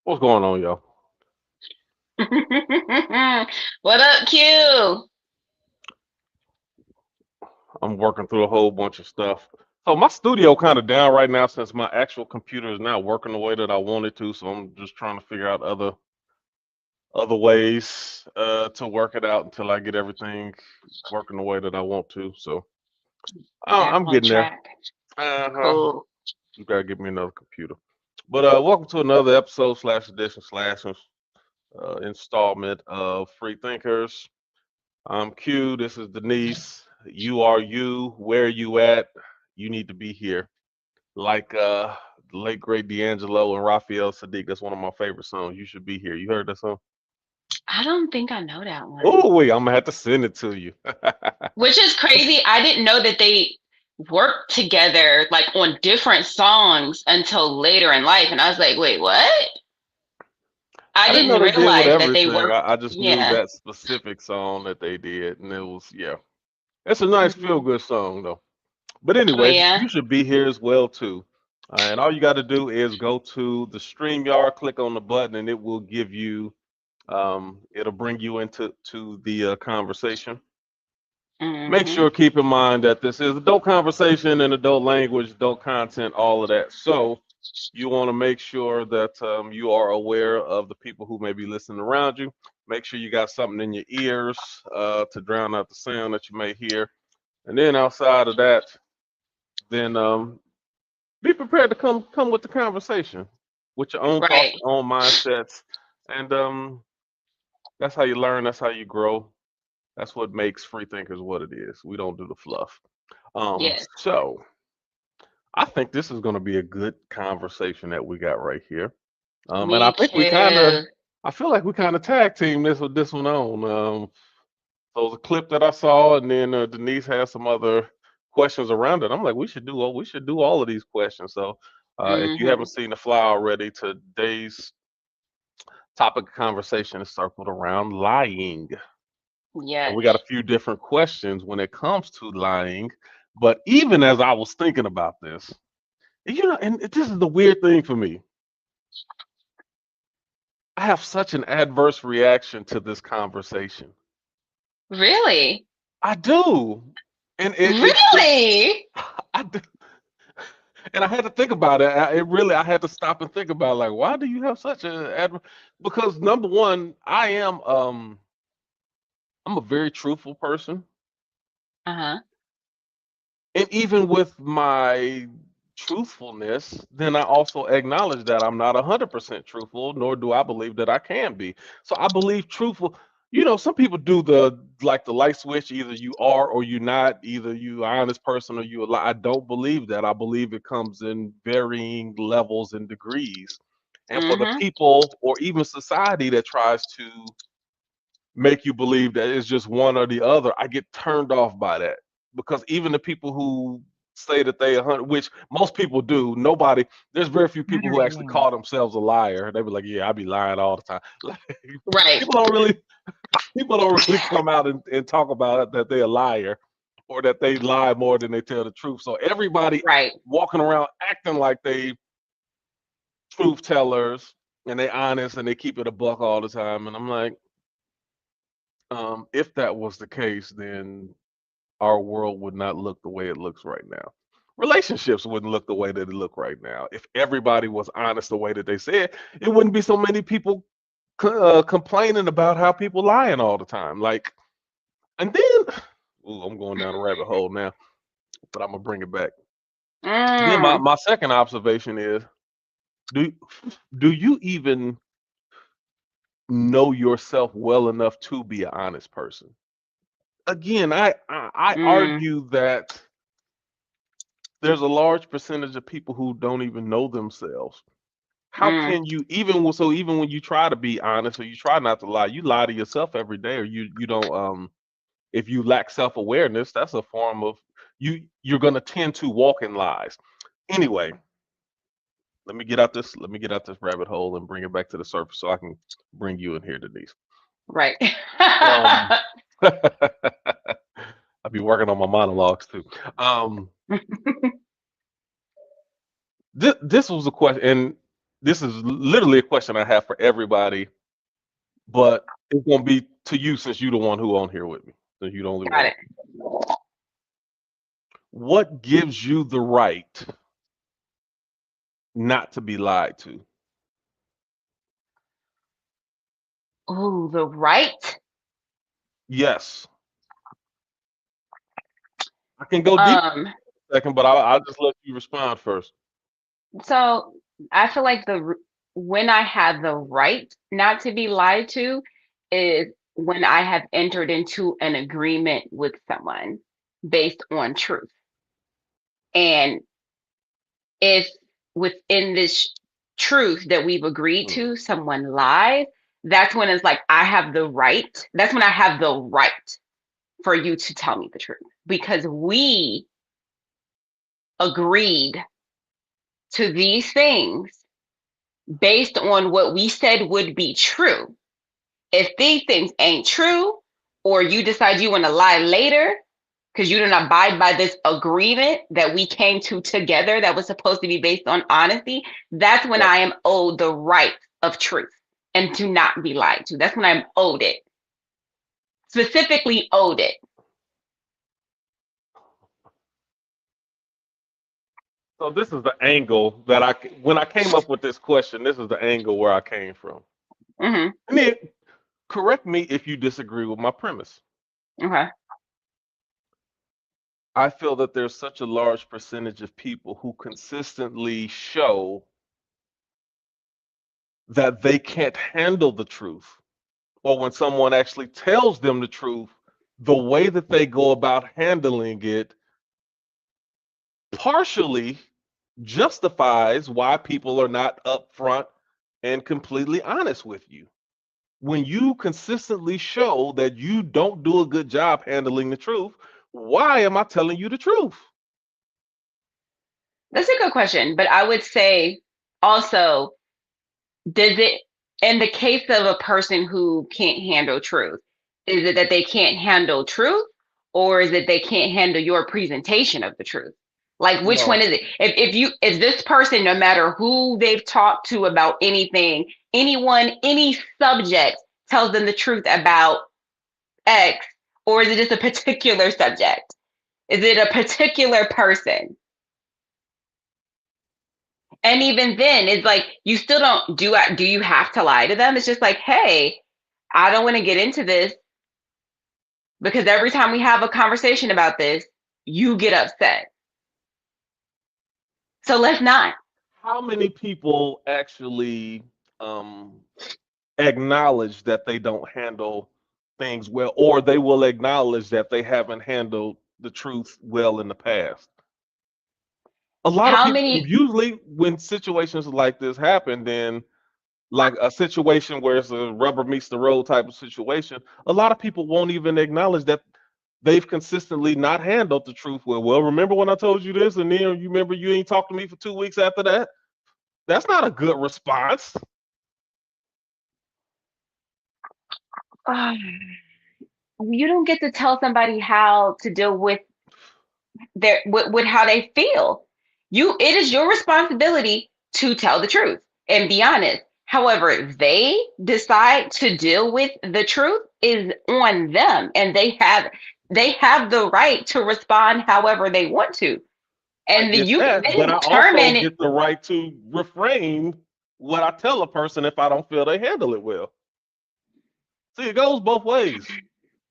What's going on, y'all? What up, Q? I'm working through a whole bunch of stuff. So my studio kind of down right now since my actual computer is not working the way that I want it to. So I'm just trying to figure out other ways to work it out until I get everything working the way that I want to. So Back I'm on getting there. track. Uh-huh. Cool. You gotta get me another computer. But welcome to another episode slash edition slash installment of Free Thinkers. I'm Q. This is Denise. You are you. Where you at? You need to be here. Like the late great D'Angelo and Raphael Sadiq. That's one of my favorite songs. You should be here. You heard that song? I don't think I know that one. Oh wait, I'm gonna have to send it to you. Which is crazy. I didn't know that they worked together like on different songs until later in life. And I was like, wait, what? I I didn't know didn't they did with realize that they everything. worked. I just knew Yeah. that specific song that they did, and it was yeah. It's a nice feel Hmm. good song though. But Oh, anyway, yeah. you should be here as well too. And all you got to do is go to the StreamYard, click on the button, and it will give you. It'll bring you into the conversation. Make Hmm. sure keep in mind that this is adult conversation and adult language, adult content, all of that. So you want to make sure that you are aware of the people who may be listening around you. Make sure you got something in your ears to drown out the sound that you may hear. And then outside of that, then be prepared to come with the conversation with your own thoughts, Right. your own mindsets, and that's how you learn. That's how you grow. That's what makes free thinkers what it is. We don't do the fluff. Yes. So I think this is going to be a good conversation that we got right here. And I Me think we kind of, too. I feel like we kind of tag team this one on. So it was a clip that I saw, and then Denise has some other questions around it. I'm like, we should do all of these questions. So if you Hmm. haven't seen the fly already, today's topic of conversation is circled around lying. And we got Yes. a few different questions when it comes to lying. But even as I was thinking about this, and this is the weird thing for me. I have such an adverse reaction to this conversation. Really? I do. And it Really? I do. And I had to think about it. I had to stop and think about like, why do you have such a because number one, I'm a very truthful person. Uh-huh. And even with my truthfulness, then I also acknowledge that I'm not 100% truthful, nor do I believe that I can be. So I believe truthful. Some people do the light switch. Either you are or you're not. Either you are an honest person or you a lie. I don't believe that. I believe it comes in varying levels and degrees. And for the Hmm. people or even society that tries to make you believe that it's just one or the other, I get turned off by that because even the people who say that they 100, which most people do, there's very few people who actually call themselves a liar. They be like, yeah, I be lying all the time. Like, Right. people don't really, people don't really come out and talk about it that they're a liar or that they lie more than they tell the truth. So everybody Right. walking around acting like they truth tellers and they honest and they keep it a buck all the time. And I'm like, if that was the case, then our world would not look the way it looks right now. Relationships wouldn't look the way that it look right now. If everybody was honest the way that they said, it wouldn't be so many people complaining about how people lying all the time. Like, and then, ooh, I'm going down a rabbit hole now, but I'm gonna bring it back. Then my, Mm. my second observation is, do do you even know yourself well enough to be an honest person? Again, I Mm. argue that there's a large percentage of people who don't even know themselves. How Mm, can you even when you try to be honest or you try not to lie, you lie to yourself every day, or you don't if you lack self-awareness, that's a form of you're going to tend to walk in lies. Anyway, let me get out this rabbit hole and bring it back to the surface so I can bring you in here, Denise. right. Um I'll be working on my monologues too. Um this was a question, and this is literally a question I have for everybody, but it's gonna be to you since you're the one who on here with me. Since you're the only Got one. it. What gives you the right not to be lied to? Oh, the right. Yes. I can go deep Um, in a second, but I'll just let you respond first. so I feel like when I have the right not to be lied to is when I have entered into an agreement with someone based on truth. And if within this truth that we've agreed Mm. to, someone lies, that's when it's like I have the right. That's when I have the right for you to tell me the truth because we agreed to these things based on what we said would be true. If these things ain't true, or you decide you want to lie later because you didn't abide by this agreement that we came to together that was supposed to be based on honesty, that's when Right. I am owed the right of truth and to not be lied to. That's when I'm owed it, specifically owed it. So this is the angle that when I came up with this question, this is the angle where I came from. Hmm. And then correct me if you disagree with my premise. Okay. I feel that there's such a large percentage of people who consistently show that they can't handle the truth, or when someone actually tells them the truth, the way that they go about handling it partially justifies why people are not upfront and completely honest with you. When you consistently show that you don't do a good job handling the truth, why am I telling you the truth? That's a good question. But I would say also, does it, in the case of a person who can't handle truth, is it that they can't handle truth or is it they can't handle your presentation of the truth? Like which one No, is it? If this person, no matter who they've talked to about anything, anyone, any subject tells them the truth about X, or is it just a particular subject? Is it a particular person? And even then, it's like you still don't do you have to lie to them? It's just like, hey, I don't want to get into this because every time we have a conversation about this, you get upset. So let's not. how many people actually um, acknowledge that they don't handle things well, or they will acknowledge that they haven't handled the truth well in the past? A lot of How people, many usually when situations like this happen, then like a situation where it's a rubber meets the road type of situation, a lot of people won't even acknowledge that they've consistently not handled the truth well. Well, remember when I told you this, and then you remember you ain't talked to me for 2 weeks after that? That's not a good response. uh, you don't get to tell somebody how to deal with with how they feel. It is your responsibility to tell the truth and be honest. However, they decide to deal with the truth is on them, and they have the right to respond however they want to. I And get you can that, then but I also determine get the right to refrain what I tell a person if I don't feel they handle it well. See, it goes both ways.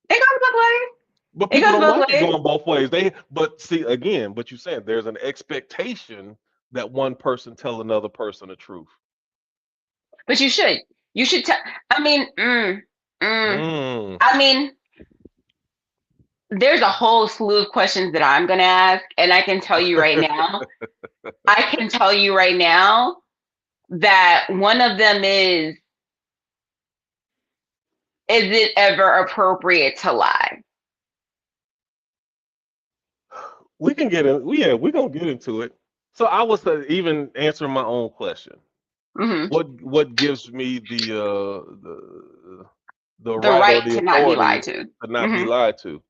it goes both ways. But It people goes don't both like it ways. going both ways. But see, again, but you said there's an expectation that one person tell another person the truth. But you should. You should tell. I mean, mm, Mm. I mean, there's a whole slew of questions that I'm going to ask, and I can tell you right now, I can tell you right now that one of them is it ever appropriate to lie? We can get in. Yeah, we're gonna get into it. So I was even answering my own question. Hmm. What gives me the The right or right the to not be authority lied to. to not be Hmm. lied to?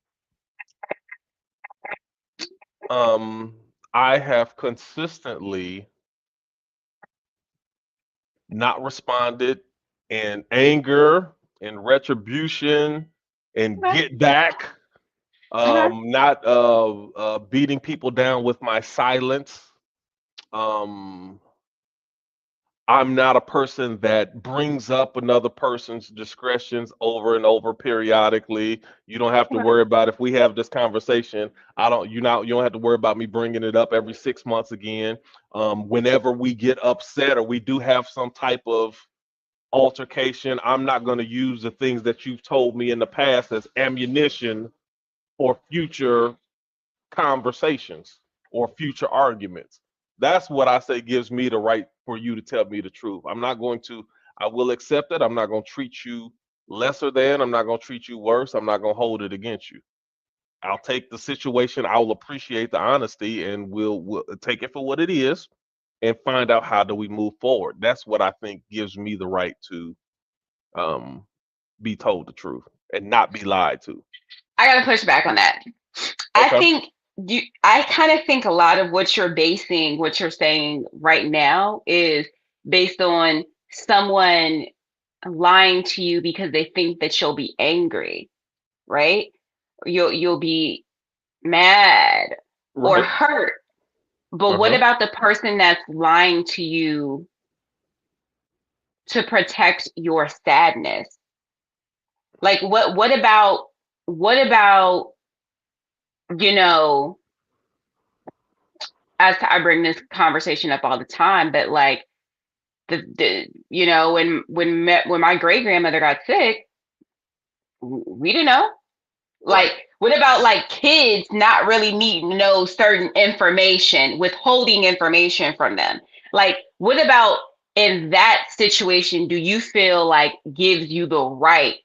Um, I have consistently not responded in anger, in retribution, and Okay. get back. Okay. Not beating people down with my silence. Um, I'm not a person that brings up another person's discretions over and over periodically. You don't have to Okay. worry about if we have this conversation. I don't. You don't have to worry about me bringing it up every 6 months again. Whenever we get upset or we do have some type of altercation, I'm not going to use the things that you've told me in the past as ammunition for future conversations or future arguments. That's what I say gives me the right for you to tell me the truth. I'm not going to, I will accept it. I'm not going to treat you lesser than. I'm not going to treat you worse. I'm not going to hold it against you. I'll take the situation. I'll appreciate the honesty and we'll take it for what it is and find out how do we move forward. That's what I think gives me the right to um, be told the truth and not be lied to. I got to push back on that. I Okay. think I kind of think a lot of what you're basing, what you're saying right now is based on someone lying to you because they think that you'll be angry, right? You'll be mad or Right. hurt. But Uh what huh. about the person that's lying to you to protect your sadness? Like what about you know, as I bring this conversation up all the time, but like the when my great grandmother got sick, we didn't know. Like, Right. what about like kids not really needing to know certain information, withholding information from them? Like, what about in that situation do you feel like gives you the right?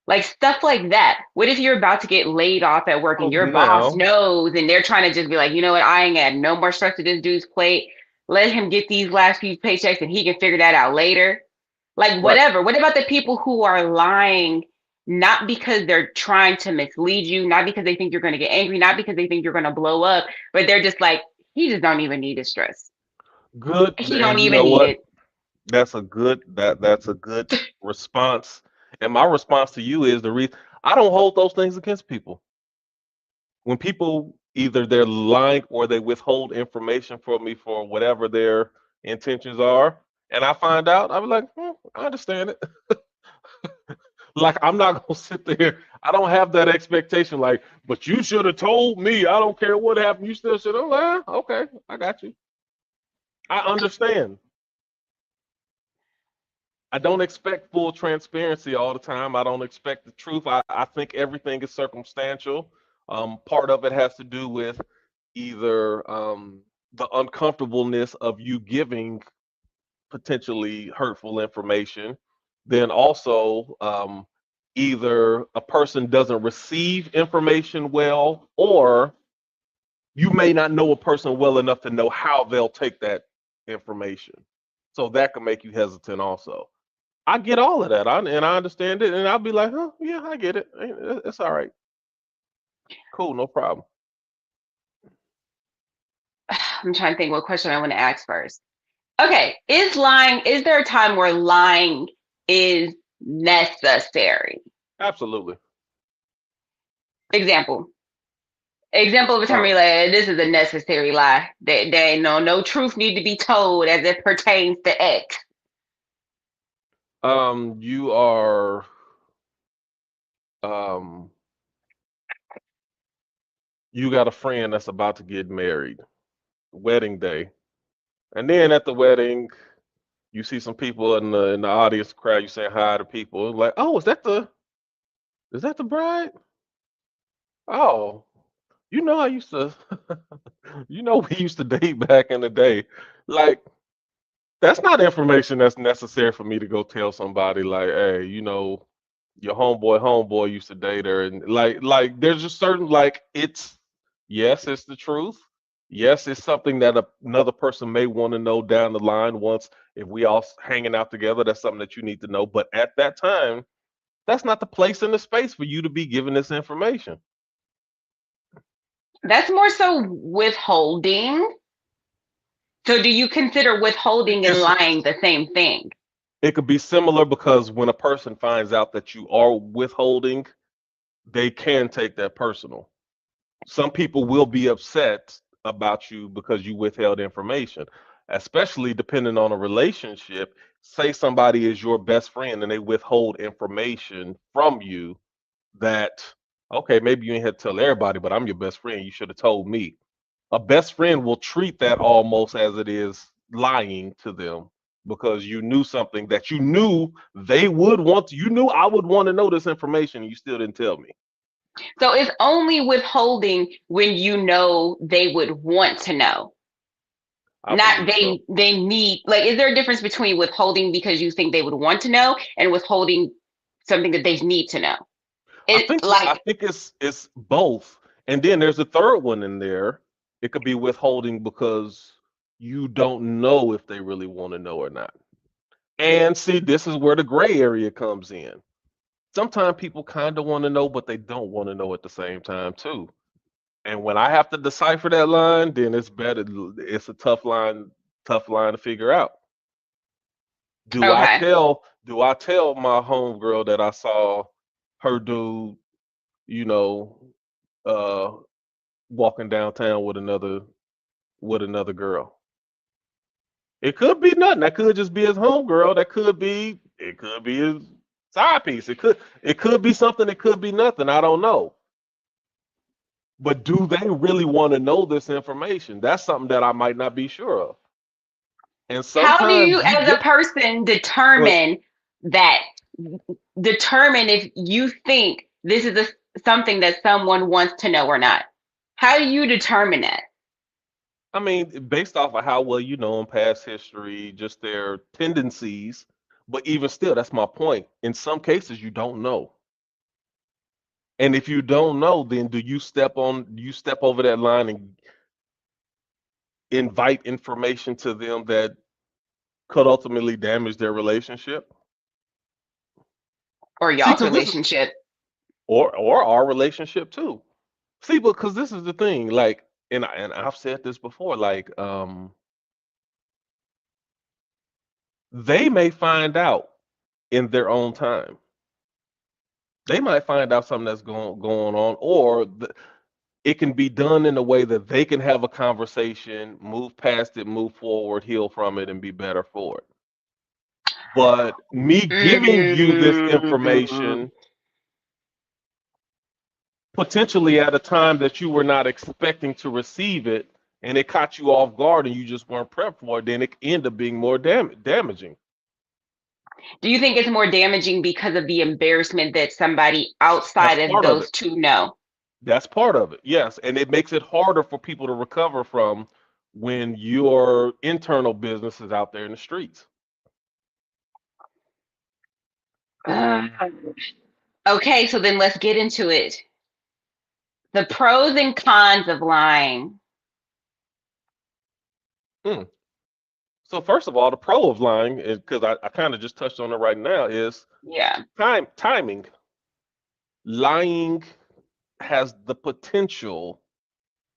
Like stuff like that. What if you're about to get laid off at work So and your boss now, knows and they're trying to just be like, you know what, I ain't got no more stress to this dude's plate. Let him get these last few paychecks and he can figure that out later. Like right. whatever. What about the people who are lying not because they're trying to mislead you, not because they think you're going to get angry, not because they think you're going to blow up, but they're just like, he just don't even need the stress. Good. He don't And you even know need what? it. That's a good response. And my response to you is the reason I don't hold those things against people. When people either they're lying or they withhold information from me for whatever their intentions are, and I find out, I'm like, I understand it. Like I'm not gonna sit there. I don't have that expectation. Like, but you should have told me. I don't care what happened. You still should have. Okay, I got you. I understand. I don't expect full transparency all the time. I don't expect the truth. I think everything is circumstantial. Part of it has to do with either the uncomfortableness of you giving potentially hurtful information, then also either a person doesn't receive information well, or you may not know a person well enough to know how they'll take that information. So that can make you hesitant also. I get all of that, and I understand it, and I'll be like, "Huh, yeah, I get it. It's all right, cool, no problem." I'm trying to think what question I want to ask first. Okay, is there a time where lying is necessary? Absolutely. Example. Example of a time where Uh, you're like, this is a necessary lie. There ain't no truth need to be told as it pertains to X. you are um, you got a friend that's about to get married, wedding day, and then at the wedding, you see some people in the audience crowd. You saying hi to people, like, "Oh, is that the bride?" Oh, I used to, we used to date back in the day. Like, that's not information that's necessary for me to go tell somebody, like, hey, your homeboy used to date her, and there's just certain, like, yes, it's the truth. Yes, it's something that another person may want to know down the line once, if we all hanging out together. That's something that you need to know. But at that time, that's not the place and the space for you to be giving this information. That's more so withholding. So do you consider withholding and It's lying the same thing? it could be similar, because when a person finds out that you are withholding, they can take that personal. Some people will be upset about you because you withheld information, especially depending on a relationship. Say somebody is your best friend and they withhold information from you that, okay, maybe you ain't had to tell everybody, but I'm your best friend. You should have told me. A best friend will treat that almost as it is lying to them, because you knew something that you knew they would want to, you knew I would want to know this information and you still didn't tell me. So it's only withholding when you know they would want to know. I Not believe so. they need, like, is there a difference between withholding because you think they would want to know and withholding something that they need to know? It I like think it's both. And then there's a third one in there. It could be withholding because you don't know if they really want to know or not. And see, this is where the gray area comes in. Sometimes people kind of want to know, but they don't want to know at the same time too. And when I have to decipher that line, then it's better. It's a tough line to figure out. okay. Do I tell my homegirl that I saw her dude, you know, uh, walking downtown with another girl? It could be nothing. That could just be his homegirl. It could be his side piece. It could be something. It could be nothing. I don't know. But do they really want to know this information? That's something that I might not be sure of. And How do sometimes you you as a get person uh, that determine if you think this is something that someone wants to know or not? How do you determine that? I mean, based off of how well you know them, past history, just their tendencies. But even still, that's my point. In some cases, you don't know. And if you don't know, then do you step over that line and invite information to them that could ultimately damage their relationship? Or See, y'all's because this is relationship? or our relationship too. See, because this is the thing, like, and I've said this before, like, they may find out in their own time. They might find out something that's going on, or it can be done in a way that they can have a conversation, move past it, move forward, heal from it, and be better for it. But me giving you this Mm, information potentially at a time that you were not expecting to receive it, and it caught you off guard and you just weren't prepped for it, then it end up being more damaging. do you think it's more damaging because of the embarrassment that somebody That's outside of part of those it. two know? That's part of it. Yes, and it makes it harder for people to recover from when your internal business is out there in the streets. Okay, so then let's get into it. The pros and cons of lying. Hmm. So first of all, the pro of lying, because I kind of just touched on it right now, is Yeah. timing. Lying has the potential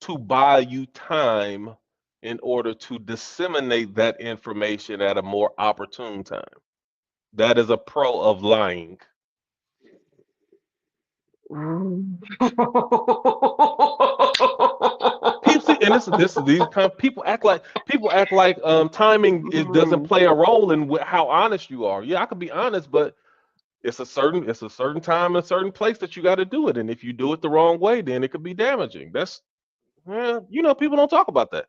to buy you time in order to disseminate that information at a more opportune time. That is a pro of lying. People see, and this is these kind of people act like timing, it doesn't play a role in how honest you are. Yeah, I could be honest, but it's a certain time and a certain place that you got to do it. And if you do it the wrong way, then it could be damaging. People don't talk about that.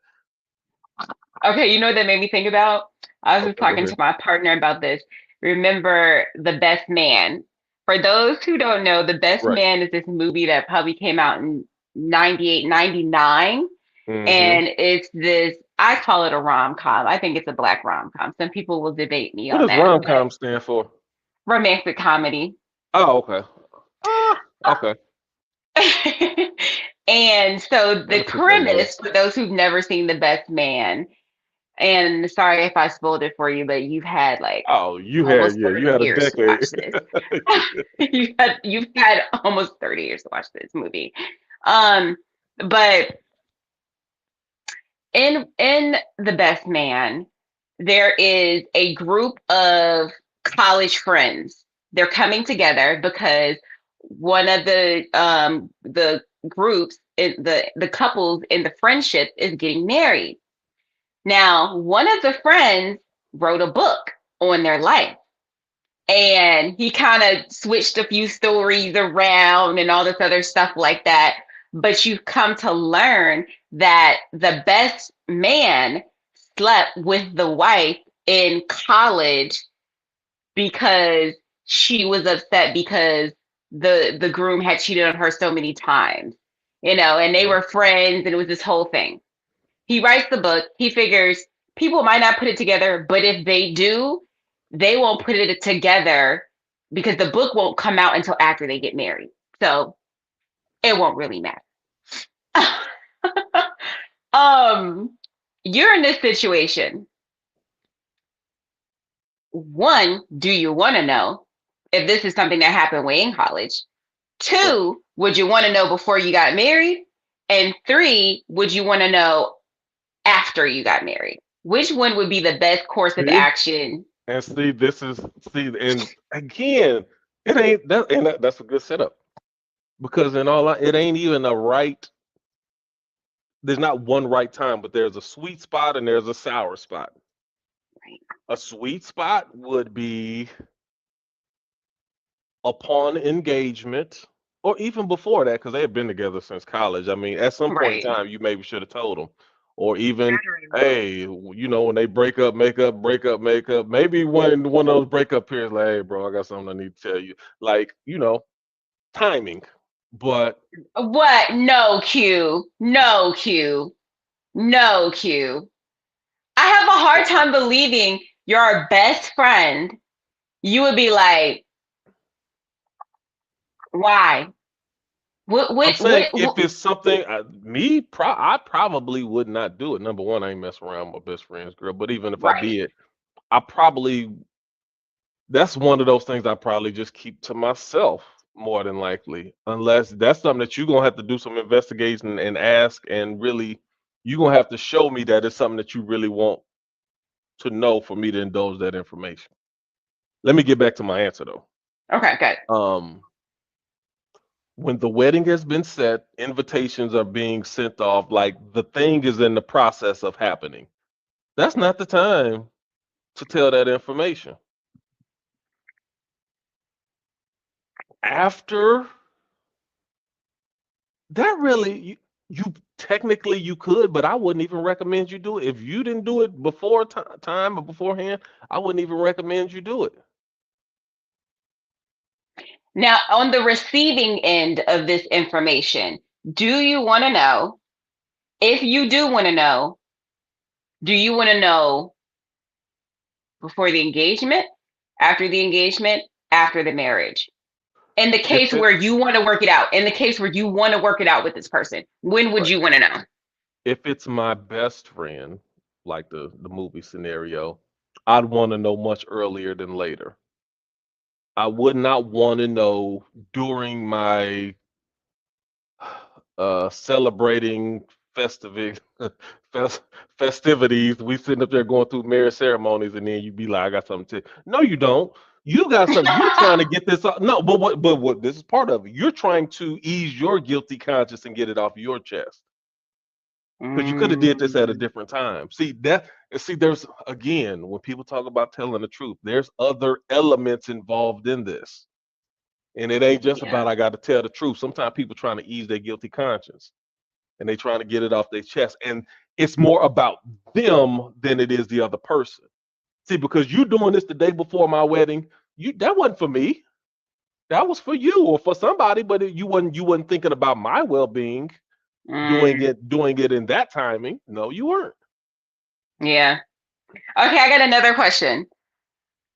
Okay, you know what that made me think about? I was just Okay, go talking to ahead. my partner about this. Remember The Best Man? For those who don't know, The Best Right. Man is this movie that probably came out in 98, 99. Mm-hmm. And it's this, I call it a rom-com. I think it's a black rom-com. Some people will debate me What on does that, but rom-com stand for? romantic comedy. Oh, okay. Ah, okay. And so Let the me put that note. premise, for those who've never seen The Best Man, and sorry if I spoiled it for you, but you've had like Oh, you had almost yeah, you 30 had a years to decade. watch this. You've had almost 30 years to watch this movie. Um, but in The Best Man, there is a group of college friends. They're coming together because one of the groups, the couples in the friendship is getting married. Now, one of the friends wrote a book on their life, and he kind of switched a few stories around and all this other stuff like that. But you've come to learn that the best man slept with the wife in college because she was upset because the groom had cheated on her so many times, and they were friends, and it was this whole thing. He writes the book. He figures people might not put it together, but if they do, they won't put it together because the book won't come out until after they get married. So it won't really matter. um, you're in this situation. One, do you want to know if this is something that happened way in college? Right. Two, would you want to know before you got married? And three, would you want to know after you got married? Which one would be the best course of See? action? And see, this is see, and again, it ain't that, and that's a good setup because it ain't even a right. There's not one right time, but there's a sweet spot and there's a sour spot. Right. A sweet spot would be upon engagement, or even before that, because they had been together since college. I mean, at some point in Right. time, you maybe should have told them, or even, hey, when they break up, make up. Maybe when one of those breakup periods, like, hey, bro, I got something I need to tell you. Like, timing. But What? No, Q. No, Q. No, Q. I have a hard time believing your best friend. You would be like, why? What? I'm What? saying What? if what? it's something, I probably would not do it. Number one, I ain't messing around with my best friend's girl. But even if I Right. did, I probably that's one of those things I probably just keep to myself more than likely, unless that's something that you're gonna have to do some investigation and ask, and really, you're gonna have to show me that it's something that you really want to know for me to indulge that information. Let me get back to my answer though. Okay. Good. Um, when the wedding has been set, invitations are being sent off, like the thing is in the process of happening. That's not the time to tell that information. After that really you technically you could, but I wouldn't even recommend you do it. If you didn't do it before time or beforehand, I wouldn't even recommend you do it. Now, on the receiving end of this information, do you want to know? If you do want to know, do you want to know before the engagement, after the engagement, after the marriage? In the If case it where you want to work it out, in the case where you want to work it out with this person, when would right. you want to know? If it's my best friend, like the movie scenario, I'd want to know much earlier than later. I would not want to know during my celebrating festive fest, festivities. We sitting up there going through marriage ceremonies, and then you be like, "I got something to." No, you don't. You got something. You're trying to get this off. No, but what? This is part of it. You're trying to ease your guilty conscience and get it off your chest because you could have did this at a Mm, different time. See, there's again when people talk about telling the truth, there's other elements involved in this. And it ain't just yeah. about I got to tell the truth. Sometimes people trying to ease their guilty conscience and they trying to get it off their chest. And it's more about them than it is the other person. See, because you doing this the day before my wedding, you that wasn't for me. That was for you or for somebody, but you wasn't thinking about my well being, Mm, doing it in that timing. No, you weren't. yeah. Okay, I got another question.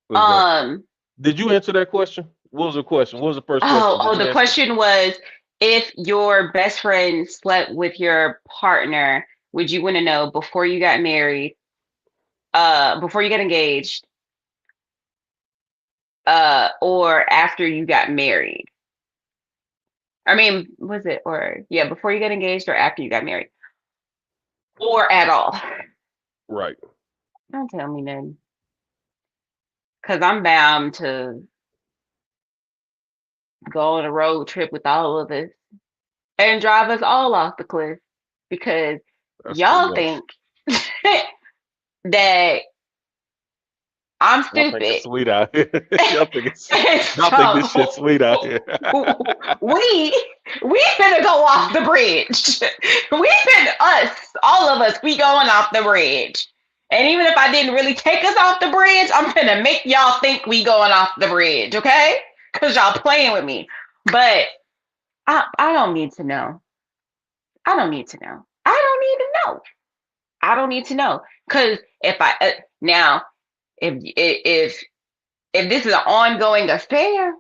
What's that? Um, Did you answer that question? What was the question? What was the first question? Did oh, you the answer? question was if your best friend slept with your partner, would you want to know before you got married, before you got engaged, or after you got married? I mean, was it or yeah, before you got engaged or after you got married? Or at all? Right. Don't tell me nothing. Cause I'm bound to go on a road trip with all of us and drive us all off the cliff because That's too y'all much. think that I'm Y'all think it's stupid. sweet out here. y'all think it's y'all think this shit So sweet out here. we we finna go off the bridge. We finna us, all of us, we going off the bridge. And even if I didn't really take us off the bridge, I'm finna make y'all think we going off the bridge, okay? Cause y'all playing with me. But I don't need to know. I don't need to know. I don't need to know. I don't need to know. Cause if I now if this is an ongoing affair,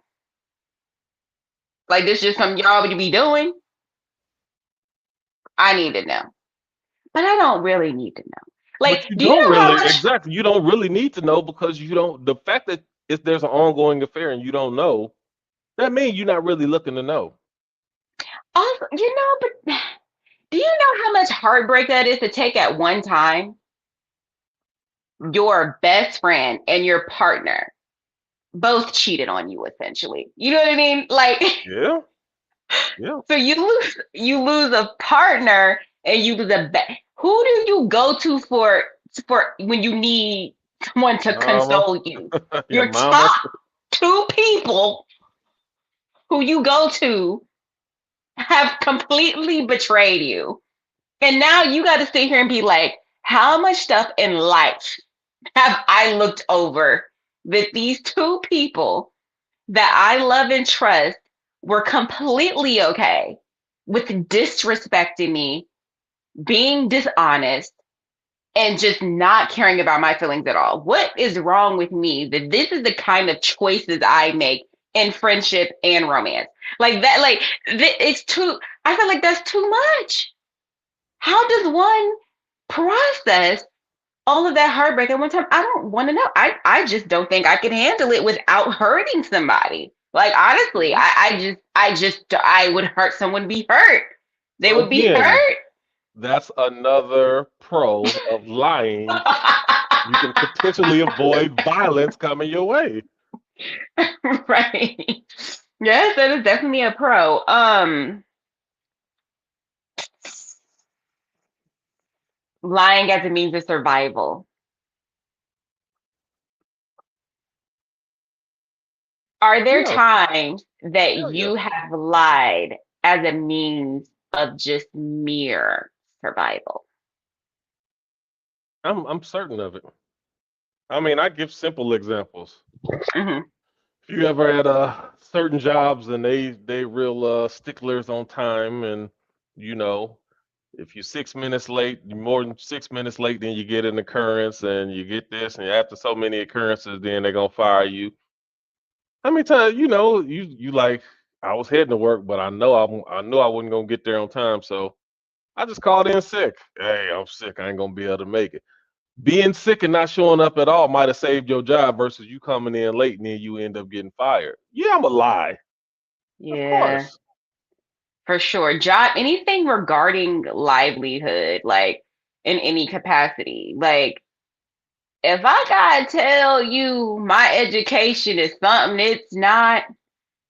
like this is just something y'all would be doing, I need to know. But I don't really need to know. Like, But you do you don't know how really much? exactly. You don't really need to know because you don't. The fact that if there's an ongoing affair and you don't know, that means you're not really looking to know. Also, but do you know how much heartbreak that is to take at one time? Your best friend and your partner both cheated on you, essentially. You know what I mean? Like, Yeah, yeah. so you lose a partner and you lose who do you go to for when you need someone to Mama, console you? your Your mama. top two people who you go to have completely betrayed you. And now you got to sit here and be like, how much stuff in life have I looked over that these two people that I love and trust were completely okay with disrespecting me, being dishonest, and just not caring about my feelings at all? What is wrong with me that this is the kind of choices I make in friendship and romance? Like that, like it's too, I feel like that's too much. How does one process all of that heartbreak at one time? I don't want to know. I just don't think I could handle it without hurting somebody. Like honestly, Mhm. I would hurt someone be hurt. They So would be again, hurt. that's another pro of lying. You can potentially avoid violence coming your way. Right. Yes, that is definitely a pro. Lying as a means of survival. Are there Yeah, times that hell yeah. you have lied as a means of just mere survival? I'm certain of it. I mean, I give simple examples. Hmm. If you ever had certain jobs and they real sticklers on time, and you know if you're 6 minutes late, more than 6 minutes late, then you get an occurrence and you get this, and after so many occurrences, then they're gonna fire you. How many times you like I was heading to work, but I knew I wasn't gonna get there on time, so I just called in sick. Hey, I'm sick. I ain't gonna be able to make it. Being sick and not showing up at all might have saved your job versus you coming in late and then you end up getting fired. Yeah, I'm a lie. Of Yeah, course. for sure. Job, anything regarding livelihood, like in any capacity. Like, if I gotta tell you my education is something it's not,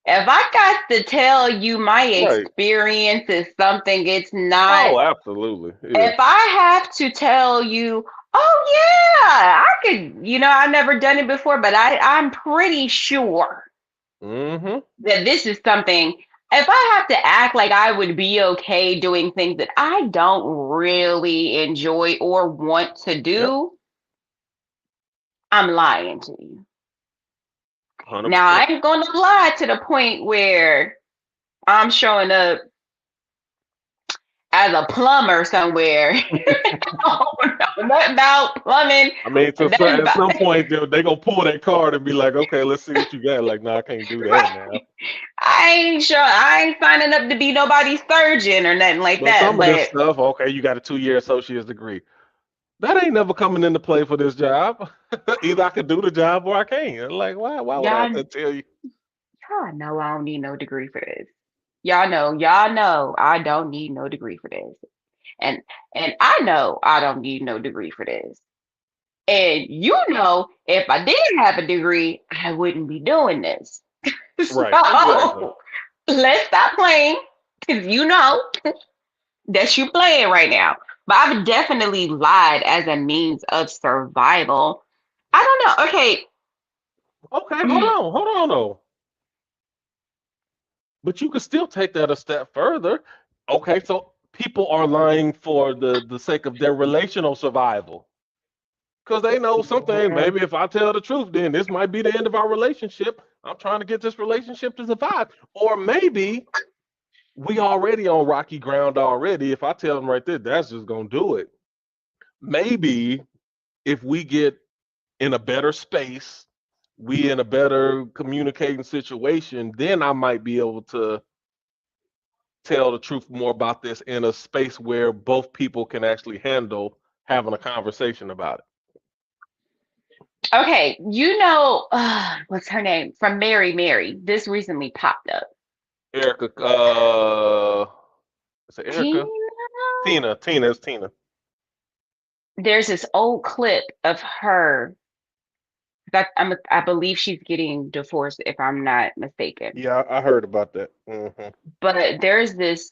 if I got to tell you my Right. experience is something it's not, Oh, absolutely. Yeah. if I have to tell you, oh yeah, I could, I've never done it before, but I'm pretty sure Mm-hmm. that this is something. If I have to act like I would be okay doing things that I don't really enjoy or want to Yep. do, I'm lying to you. Now I 100%. ain't gonna lie to the point where I'm showing up as a plumber somewhere. I don't know nothing about plumbing. I mean, Nothing at about some point they gonna pull that card and be like, okay, let's see what you got. Like, no, I can't do that right. now. I ain't sure I ain't signing up to be nobody's surgeon or nothing like But that. some of this But stuff, okay, you got a 2 year associate's degree. That ain't never coming into play for this job. Either I could do the job or I can't. Like, why would I have y'all to tell you? y'all know I don't need no degree for this. Y'all know I don't need no degree for this. And and I know I don't need no degree for this. And you know, if I did have a degree, I wouldn't be doing this. Right, exactly. So let's stop playing because you know that you playing right now. But I've definitely lied as a means of survival. I don't know. Okay. Okay, hold on though. But you could still take that a step further. Okay, so people are lying for the sake of their relational survival. Because they know something, Yeah. maybe if I tell the truth, then this might be the end of our relationship. I'm trying to get this relationship to survive. Or maybe we already on rocky ground already. If I tell them right there, that's just gonna do it. Maybe if we get in a better space, we in a better communicating situation, then I might be able to tell the truth more about this in a space where both people can actually handle having a conversation about Okay. You know, what's her name from Mary Mary? This recently popped up. it. Erica, is it Tina. Erica? Tina, it's Tina. There's this old clip of her that I believe she's getting divorced if I'm not mistaken. Yeah, I heard about that. But there's this,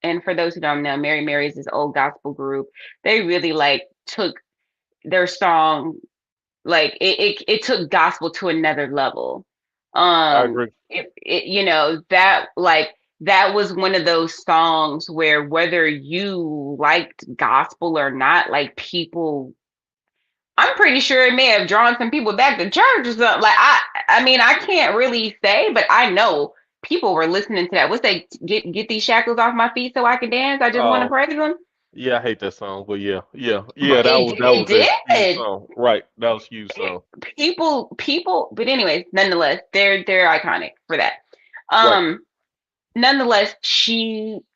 and for those who don't know, Mary Mary is this old gospel group. They really like took their song, like it took gospel to another level. I agree. You know, that like that was one of those songs where whether you liked gospel or not, like people, I'm pretty sure it may have drawn some people back to church or something. Like I mean, I can't really say, but I know people were listening to that. What's they get these shackles off my feet so I can dance? I just want to Oh, praise them. yeah, I hate that song, but yeah, But that it was a huge did. song. Right, that was a huge song. People. But anyways, nonetheless, they're iconic for that. Right. Um, nonetheless,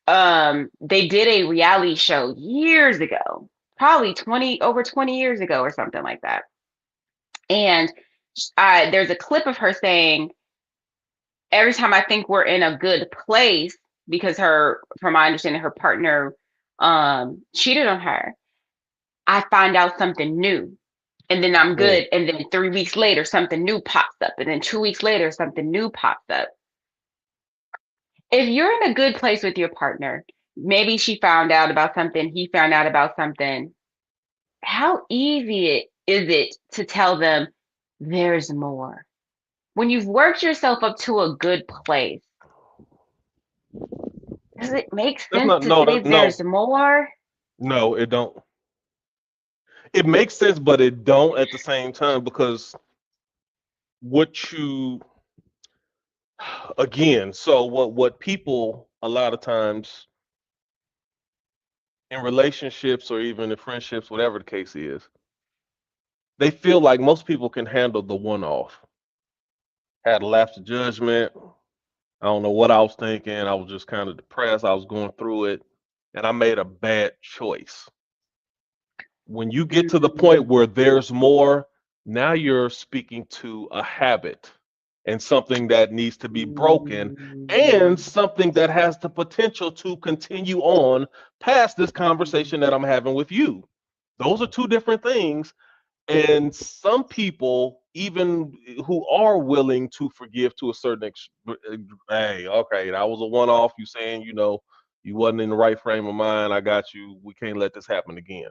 they did a reality show years ago, probably 20 years ago or something like that. And there's a clip of her saying, every time I think we're in a good place, because from my understanding, her partner cheated on her, I find out something new. And then I'm Mm. good. And then 3 weeks later, something new pops up. And then 2 weeks later, something new pops up. If you're in a good place with your partner, maybe she found out about something, he found out about something. How easy is it to tell them there's more? When you've worked yourself up to a good place, does it make That's sense not to say no, there's more? no, it don't. It makes sense, but it don't at the same time because what you again, so what people a lot of times in relationships or even in friendships, whatever the case is, they feel like most people can handle the one off. Had a lapse of judgment. I don't know what I was thinking. I was just kind of depressed. I was going through it and I made a bad choice. When you get to the point Mm. where there's more, now you're speaking to a habit and something that needs to be broken and Mm. something that has the potential to continue on past this conversation that I'm having with you. Those are two different things. And some people, even who are willing to forgive to a certain hey, okay, that was a one off. You saying, you wasn't in the right frame of mind. I got you. We can't let this happen again.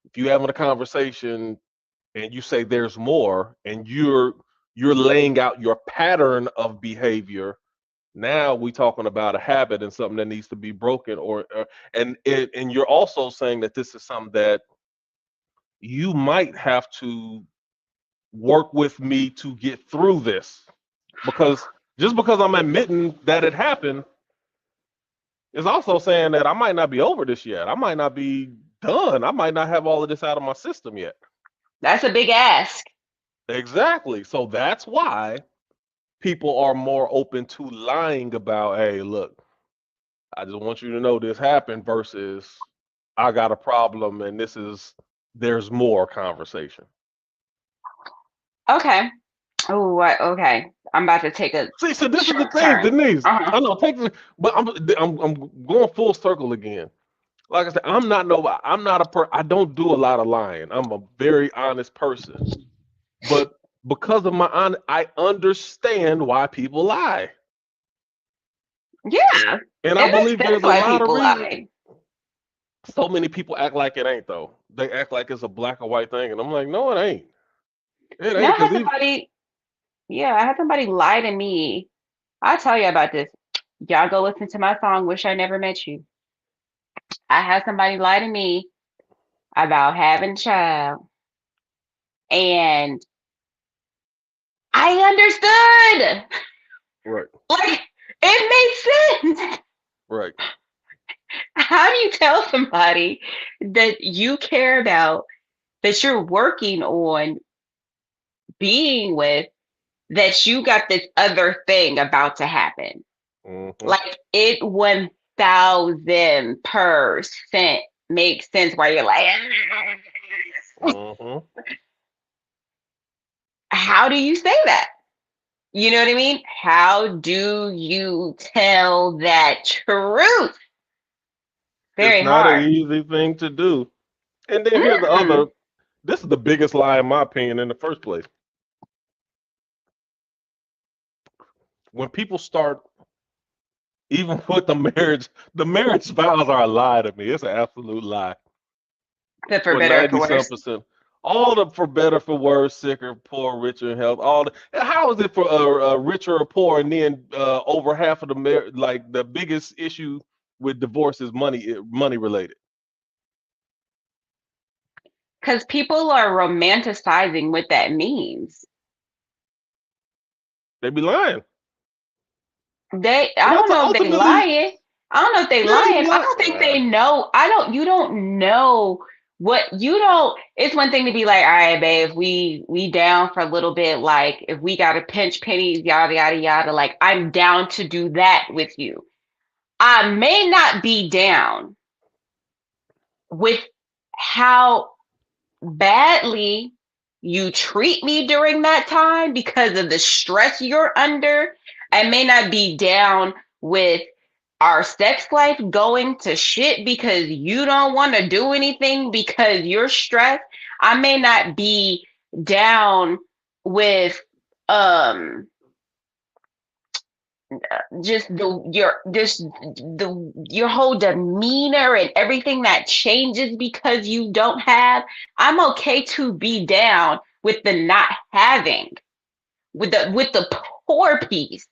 If you having a conversation and you say there's more and you're laying out your pattern of behavior, now we talking about a habit and something that needs to be broken and you're also saying that this is something that you might have to work with me to get through this. Because just because I'm admitting that it happened is also saying that I might not be over this yet. I might not be done. I might not have all of this out of my system yet. That's a big ask. Exactly. So that's why people are more open to lying about, hey, look, I just want you to know this happened versus I got a problem and there's more conversation. Okay. Oh, okay. I'm about to take a See, so this is the sharp thing, turn. Denise. Uh-huh. I know, but I'm going full circle again. Like I said, I'm not I don't do a lot of lying. I'm a very honest person. But because of I understand why people lie. Yeah. And I It makes believe sense there's a why lot of people reasons. lie. So many people act like it ain't though. They act like it's a black or white thing, and I'm like, no, it ain't. It Now ain't I had because even somebody, yeah, I had somebody lie to me. I'll tell you about this. Y'all go listen to my song, Wish I Never Met You. I had somebody lie to me about having a child. And I understood. right, Like, it made sense. right. How do you tell somebody that you care about, that you're working on being with, that you got this other thing about to happen? Hmm. Like, it 1000% makes sense why you're like, Hmm. how do you say that? You know what I mean? How do you tell that truth? It's Very not an hard. easy thing to do. And then here's the other. Mm-mm. This is the biggest lie in my opinion in the first place. When people start, even with the marriage vows are a lie to me. It's an absolute lie. But for For better or for 97 worse. percent. All the for better, for worse, sicker, poor, richer in health. How is it for richer or poor, and then over half of like the biggest issue with divorce is money related. Because people are romanticizing what that means. They be lying. I And don't know if they ultimately, lying. I don't know if they yeah, you lying. I lie. don't think they know. You don't know what you don't. It's one thing to be like, all right, babe, we down for a little bit. Like, if we gotta pinch pennies, yada yada yada. Like, I'm down to do that with you. I may not be down with how badly you treat me during that time because of the stress you're under. I may not be down with our sex life going to shit because you don't want to do anything because you're stressed. I may not be down with um just your whole demeanor and everything that changes because you don't have. I'm okay to be down with the not having, with the poor piece.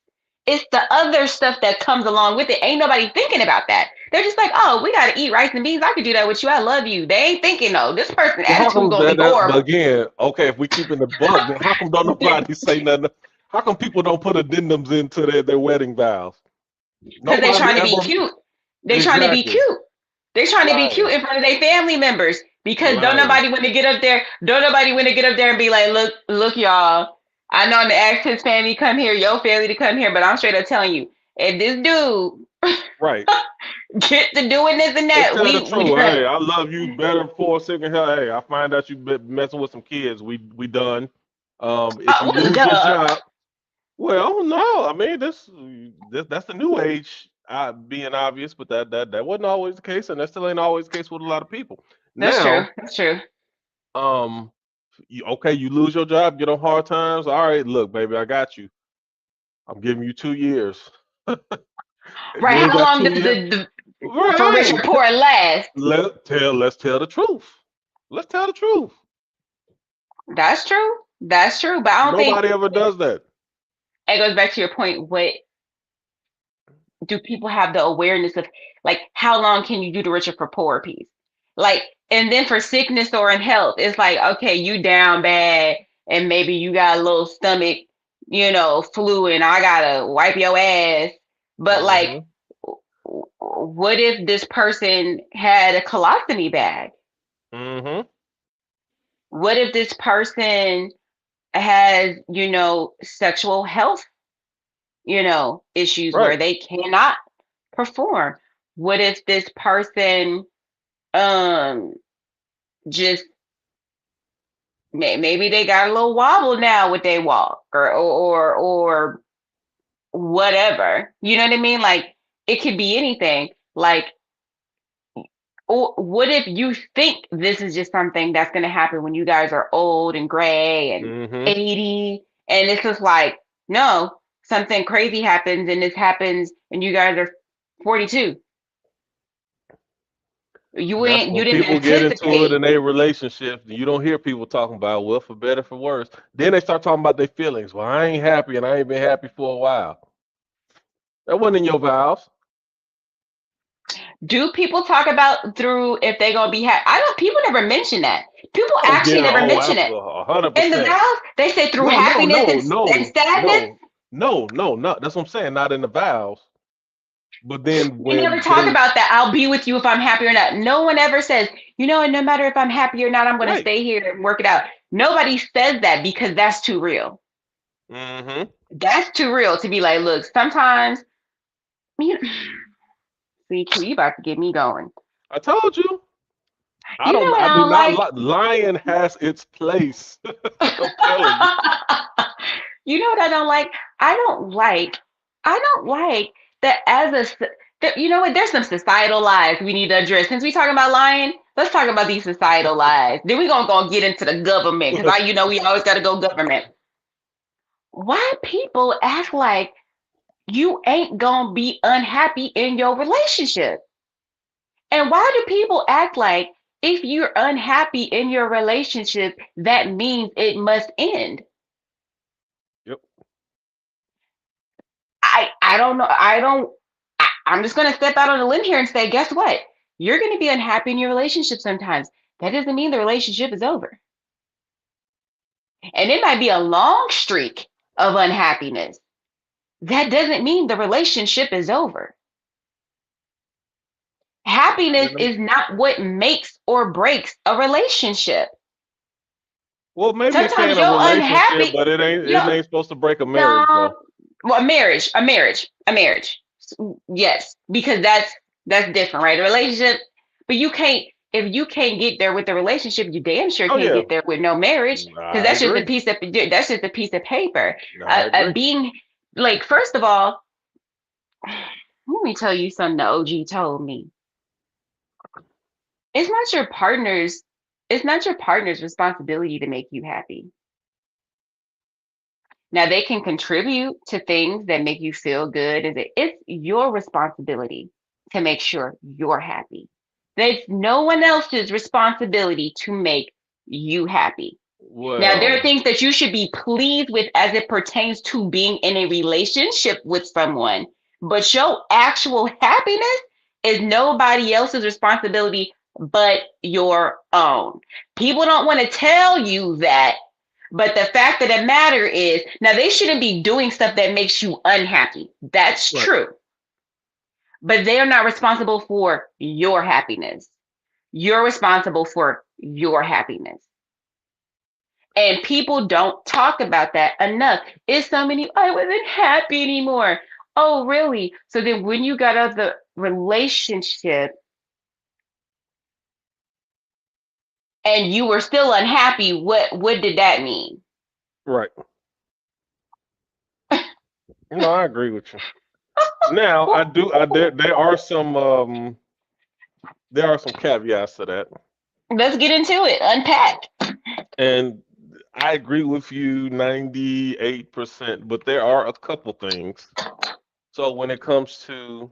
It's the other stuff that comes along with it. Ain't nobody thinking about that. They're just like, oh, we gotta eat rice and beans. I could do that with you. I love you. They ain't thinking, no, this person's Well, how attitude come gonna be but horrible again, okay, if we keep in the bug, then how come don't nobody say nothing? How come people don't put addendums into their wedding vows? because they Nobody trying to be ever cute. They trying to be exactly cute. They're trying to be cute lying, in front of their family members because don't lying. nobody want to get up there. Don't nobody want to get up there and be like, look, y'all. I know I'm to ask his family to come here, your family to come here, but I'm straight up telling you, if this dude Right. get to doing this and They that, tell the we truth. done. Hey, I love you better for a second. Hell, hey, I find out you been messing with some kids. We done. If you lose your Duh. job, well, no, I mean this that's the new age being obvious, but that wasn't always the case, and that still ain't always the case with a lot of people. That's true. Now, That's true. um, okay, you lose your job, get on hard times. All right, look, baby, I got you. I'm giving you 2 years. If you Right. ain't How got long two does years, the for rich or right? poor last? Let's tell the truth. Let's tell the truth. That's true. That's true. But I don't think Nobody ever does that. it goes back to your point. What do people have the awareness of, like, how long can you do the richer for poor piece? Like, and then for sickness or in health, it's like, okay, you down bad and maybe you got a little stomach, flu, and I gotta wipe your ass. But like, Mm-hmm. what if this person had a colostomy bag? Mm-hmm. What if this person has, sexual health, issues Right. where they cannot perform? What if this person um just maybe they got a little wobble now with their walk, or whatever. You know what I mean? Like, it could be anything. Like, or what if you think this is just something that's going to happen when you guys are old and gray and Mm-hmm. 80, and it's just like, no, something crazy happens, and this happens and you guys are 42. That's You when didn't people get into it anticipate. in a relationship. You don't hear people talking about, well, for better, for worse. Then they start talking about their feelings. Well, I ain't happy and I ain't been happy for a while. That wasn't in your vows. Do people talk about through if they're gonna be happy? I don't. People never mention that. People Oh actually yeah, never oh, mention it. absolutely, 100 In the percent. vows, they say through No, no, happiness no, and no, sadness. no, no. That's what I'm saying. Not in the vows. But then They never when talk they about that. I'll be with you if I'm happy or not. No one ever says, and no matter if I'm happy or not, I'm gonna right. stay here and work it out. Nobody says that because that's too real. Mm-hmm. That's too real to be like, look, sometimes you see, Q, you about to get me going. I told you. I You know don't. what I do I not. don't Lying has its place. I'm telling you. like? You know what I don't like? I don't like. I don't like that you know what? There's some societal lies we need to address. Since we talking about lying, let's talk about these societal lies. Then we gonna get into the government because we always got to go government. Why people act like you ain't gonna be unhappy in your relationship? And why do people act like if you're unhappy in your relationship, that means it must end? Yep. I don't know. I'm just gonna step out on a limb here and say, guess what? You're gonna be unhappy in your relationship sometimes. That doesn't mean the relationship is over. And it might be a long streak of unhappiness. That doesn't mean the relationship is over. Happiness is not what makes or breaks a relationship. Well, maybe it Sometimes can a you're relationship, unhappy. but it ain't. You It know, ain't supposed to break a marriage, no, though. well, a marriage. Yes, because that's different, right? A relationship, but you can't if you can't get there with the relationship, you damn sure Oh can't yeah, get there with no marriage because I agree. that's just a piece of paper. I agree. Being like, first of all, let me tell you something the OG told me. It's not your partner's it's not your partner's responsibility to make you happy. Now they can contribute to things that make you feel good. It's your responsibility to make sure you're happy. It's no one else's responsibility to make you happy. Now there are Well, things that you should be pleased with as it pertains to being in a relationship with someone, but your actual happiness is nobody else's responsibility but your own. People don't want to tell you that, but the fact of the matter is, now they shouldn't be doing stuff that makes you unhappy. That's right. true. But they are not responsible for your happiness. You're responsible for your happiness. And people don't talk about that enough. It's so many, I wasn't happy anymore. Oh, really? So then when you got out of the relationship and you were still unhappy, what did that mean? Right. No, I agree with you. Now, I Well, do. There are some caveats to that, let's get into it. Unpack. and I agree with you 98%. But there are a couple things. So when it comes to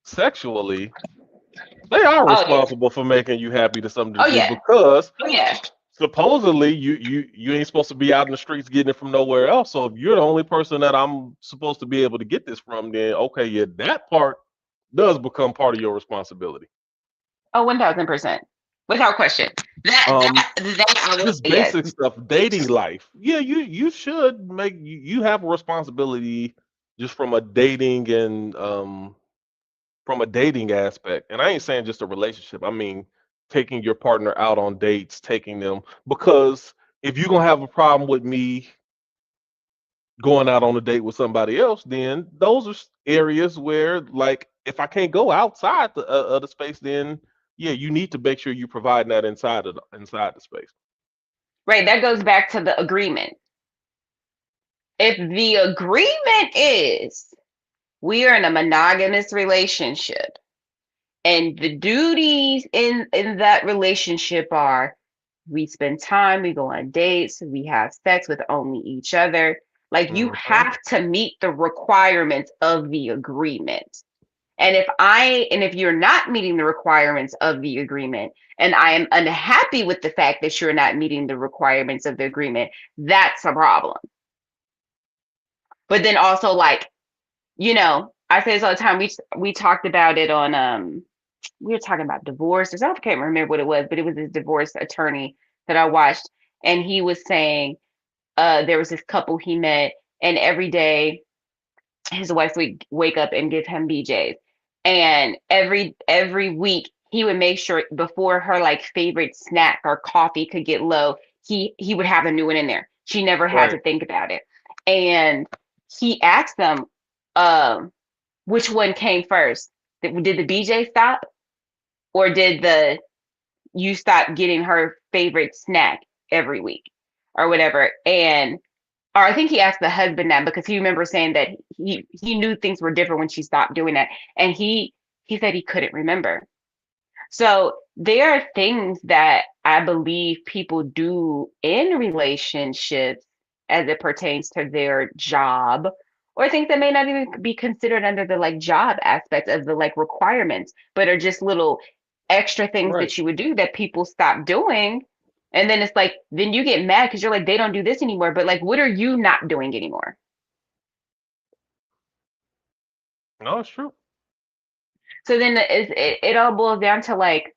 sexually, they are Oh yeah. responsible for making you happy to some Oh degree yeah. because Oh yeah. supposedly you ain't supposed to be out in the streets getting it from nowhere else. So if you're the only person that I'm supposed to be able to get this from, then okay, yeah, that part does become part of your responsibility. Oh, 1000%. without question. That Um, that I will just say yes. basic stuff, dating life. Yeah, you should make you have a responsibility just from a dating aspect. And I ain't saying just a relationship. I mean taking your partner out on dates, taking them because if you're gonna have a problem with me going out on a date with somebody else, then those are areas where, like, if I can't go outside of the space, then yeah, you need to make sure you provide that inside the space. Right, that goes back to the agreement. If the agreement is we are in a monogamous relationship and the duties in that relationship are we spend time, we go on dates, we have sex with only each other. Like you Hmm. have to meet the requirements of the agreement. And if you're not meeting the requirements of the agreement, and I am unhappy with the fact that you're not meeting the requirements of the agreement, that's a problem. But then also like, I say this all the time. We talked about it on we were talking about divorce. I can't remember what it was, but it was this divorce attorney that I watched, and he was saying there was this couple he met, and every day his wife would wake up and give him BJ's, and every week he would make sure before her like favorite snack or coffee could get low, he would have a new one in there. She never had to Right. think about it, and he asked them, um, which one came first? Did the BJ stop, or did the you stop getting her favorite snack every week, or whatever? And or I think he asked the husband that because he remembers saying that he knew things were different when she stopped doing that, and he said he couldn't remember. So there are things that I believe people do in relationships as it pertains to their job, or things that may not even be considered under the like job aspect of the like requirements, but are just little extra things Right. that you would do that people stop doing. And then it's like, then you get mad because you're like, they don't do this anymore. But like, what are you not doing anymore? No, it's true. So then it all boils down to like,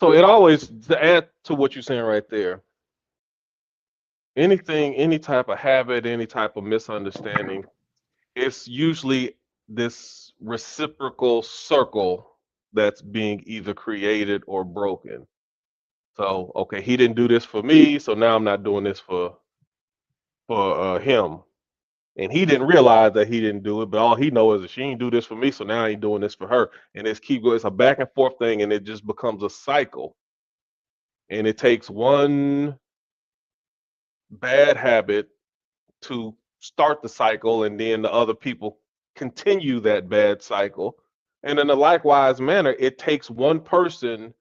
So it always, to add to what you're saying right there, anything, any type of habit, any type of misunderstanding, it's usually this reciprocal circle that's being either created or broken. So, okay, he didn't do this for me, so now I'm not doing this for him. And he didn't realize that he didn't do it, but all he knows is that she didn't do this for me, so now I ain't doing this for her. And it's keep going. It's a back and forth thing, and it just becomes a cycle. And it takes one bad habit to start the cycle, and then the other people continue that bad cycle. And in a likewise manner, it takes one person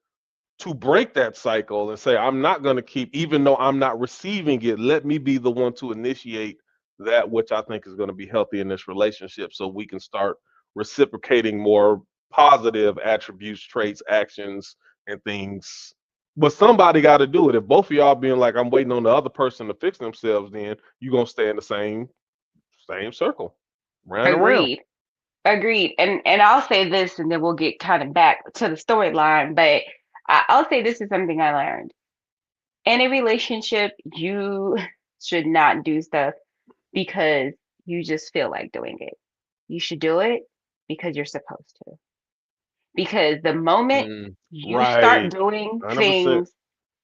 to break that cycle and say, I'm not going to keep, even though I'm not receiving it, let me be the one to initiate that which I think is going to be healthy in this relationship so we can start reciprocating more positive attributes, traits, actions, and things. But somebody got to do it. If both of y'all being like, I'm waiting on the other person to fix themselves, then you're going to stay in the same circle, round and round. agreed, agreed. And I'll say this, and then we'll get kind of back to the storyline. But I'll say this is something I learned in a relationship. You should not do stuff because you just feel like doing it. You should do it because you're supposed to. Because the moment Mm, you start right. doing 100%. things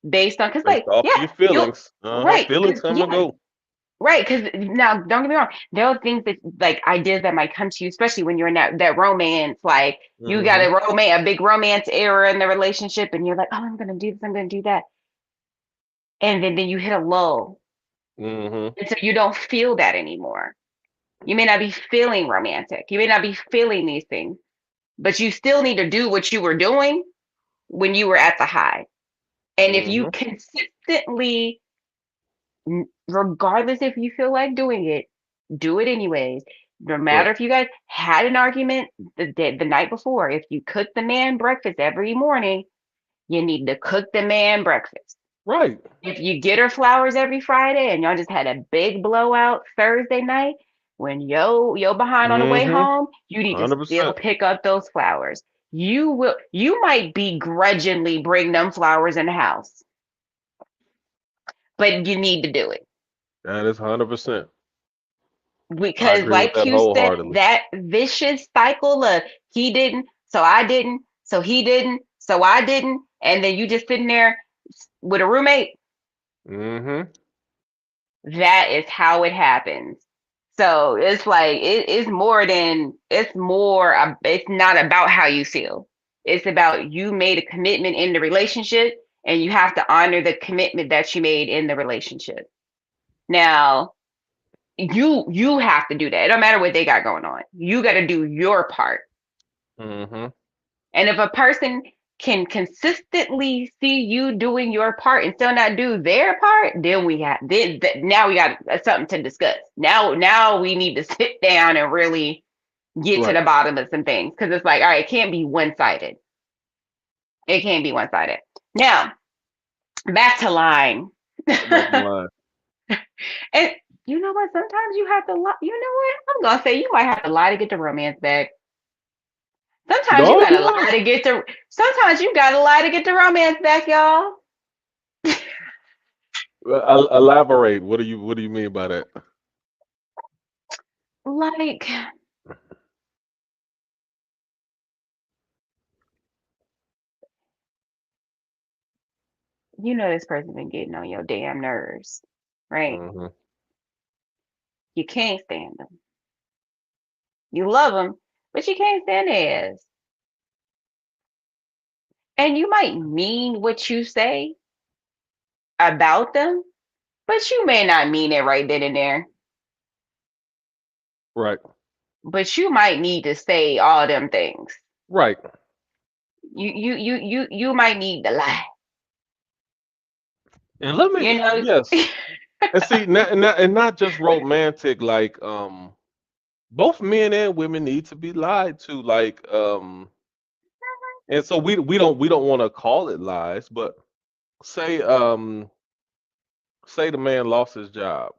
based on, because Based like, off of yeah, your you'll, feelings. right, Feelings because come and yeah, go. right, because now don't get me wrong, there are things that like ideas that might come to you, especially when you're in that romance, like you got Hmm. a big romance era in the relationship, and you're like, oh, I'm gonna do this, I'm gonna do that, and then you hit a lull, Hmm. and so you don't feel that anymore. You may not be feeling romantic, you may not be feeling these things, but you still need to do what you were doing when you were at the high. And if you Hmm. consistently, regardless if you feel like doing it, do it anyways. No matter Correct. if you guys had an argument the night before, if you cook the man breakfast every morning, you need to cook the man breakfast. Right. If you get her flowers every Friday and y'all just had a big blowout Thursday night, when yo behind on the way Hmm. home, you need to still 100%. pick up those flowers. you might begrudgingly bring them flowers in the house, but you need to do it. That is 100%. I Because agree with like that you said, wholeheartedly. that vicious cycle of he didn't, so I didn't, so he didn't, so I didn't, and then you just sitting there with a roommate, Mm-hmm. that is how it happens. So it's like it's more than it's more it's not about how you feel. It's about you made a commitment in the relationship and you have to honor the commitment that you made in the relationship. Now, you have to do that. It don't matter what they got going on. You got to do your part. Mm-hmm. And if a person can consistently see you doing your part and still not do their part, then now we got something to discuss. Now we need to sit down and really get to Right. the bottom of some things because it's like, all right, it can't be one sided. It can't be one sided. Now back to lying. Back in line. And you know what? Sometimes you have to lie. You know what? I'm gonna say you might have to lie to get the romance back. Sometimes you No, gotta lie to get the. Sometimes you gotta lie to get the romance back, y'all. elaborate. What do you mean by that? Like, you know, this person been getting on your damn nerves, right? Mm-hmm. You can't stand them. You love them, but you can't stand their ass. And you might mean what you say about them, but you may not mean it right then and there. Right. But you might need to say all them things. Right. You might need to lie. And let me, You know. yes. And see, not just romantic, like both men and women need to be lied to, like and so we don't want to call it lies, but say say the man lost his job,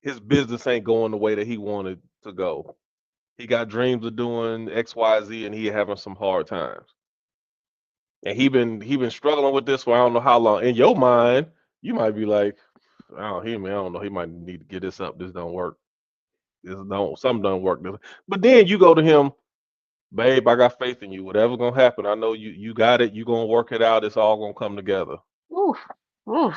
his business ain't going the way that he wanted to go. He got dreams of doing XYZ and he having some hard times. And he been struggling with this for I don't know how long. In your mind, you might be like, oh, I don't know, he might need to get this up. This don't work. This don't something don't work. But then you go to him, babe, I got faith in you. Whatever's gonna happen, I know you got it. You gonna work it out. It's all gonna come together. Oof, oof.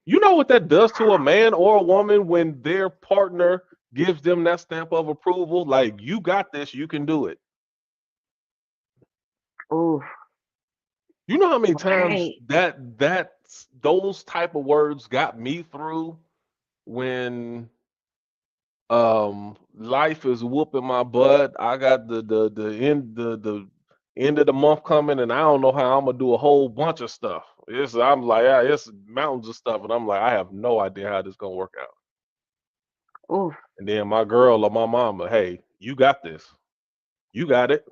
You know what that does to a man or a woman when their partner gives them that stamp of approval? Like, you got this, you can do it. Oof. You know how many times Right. that those type of words got me through when life is whooping my butt. I got the end of the month coming and I don't know how I'm gonna do a whole bunch of stuff. I'm like, yeah, it's mountains of stuff, and I'm like, I have no idea how this gonna work out. Oof. And then my girl or my mama, hey, you got this. You got it.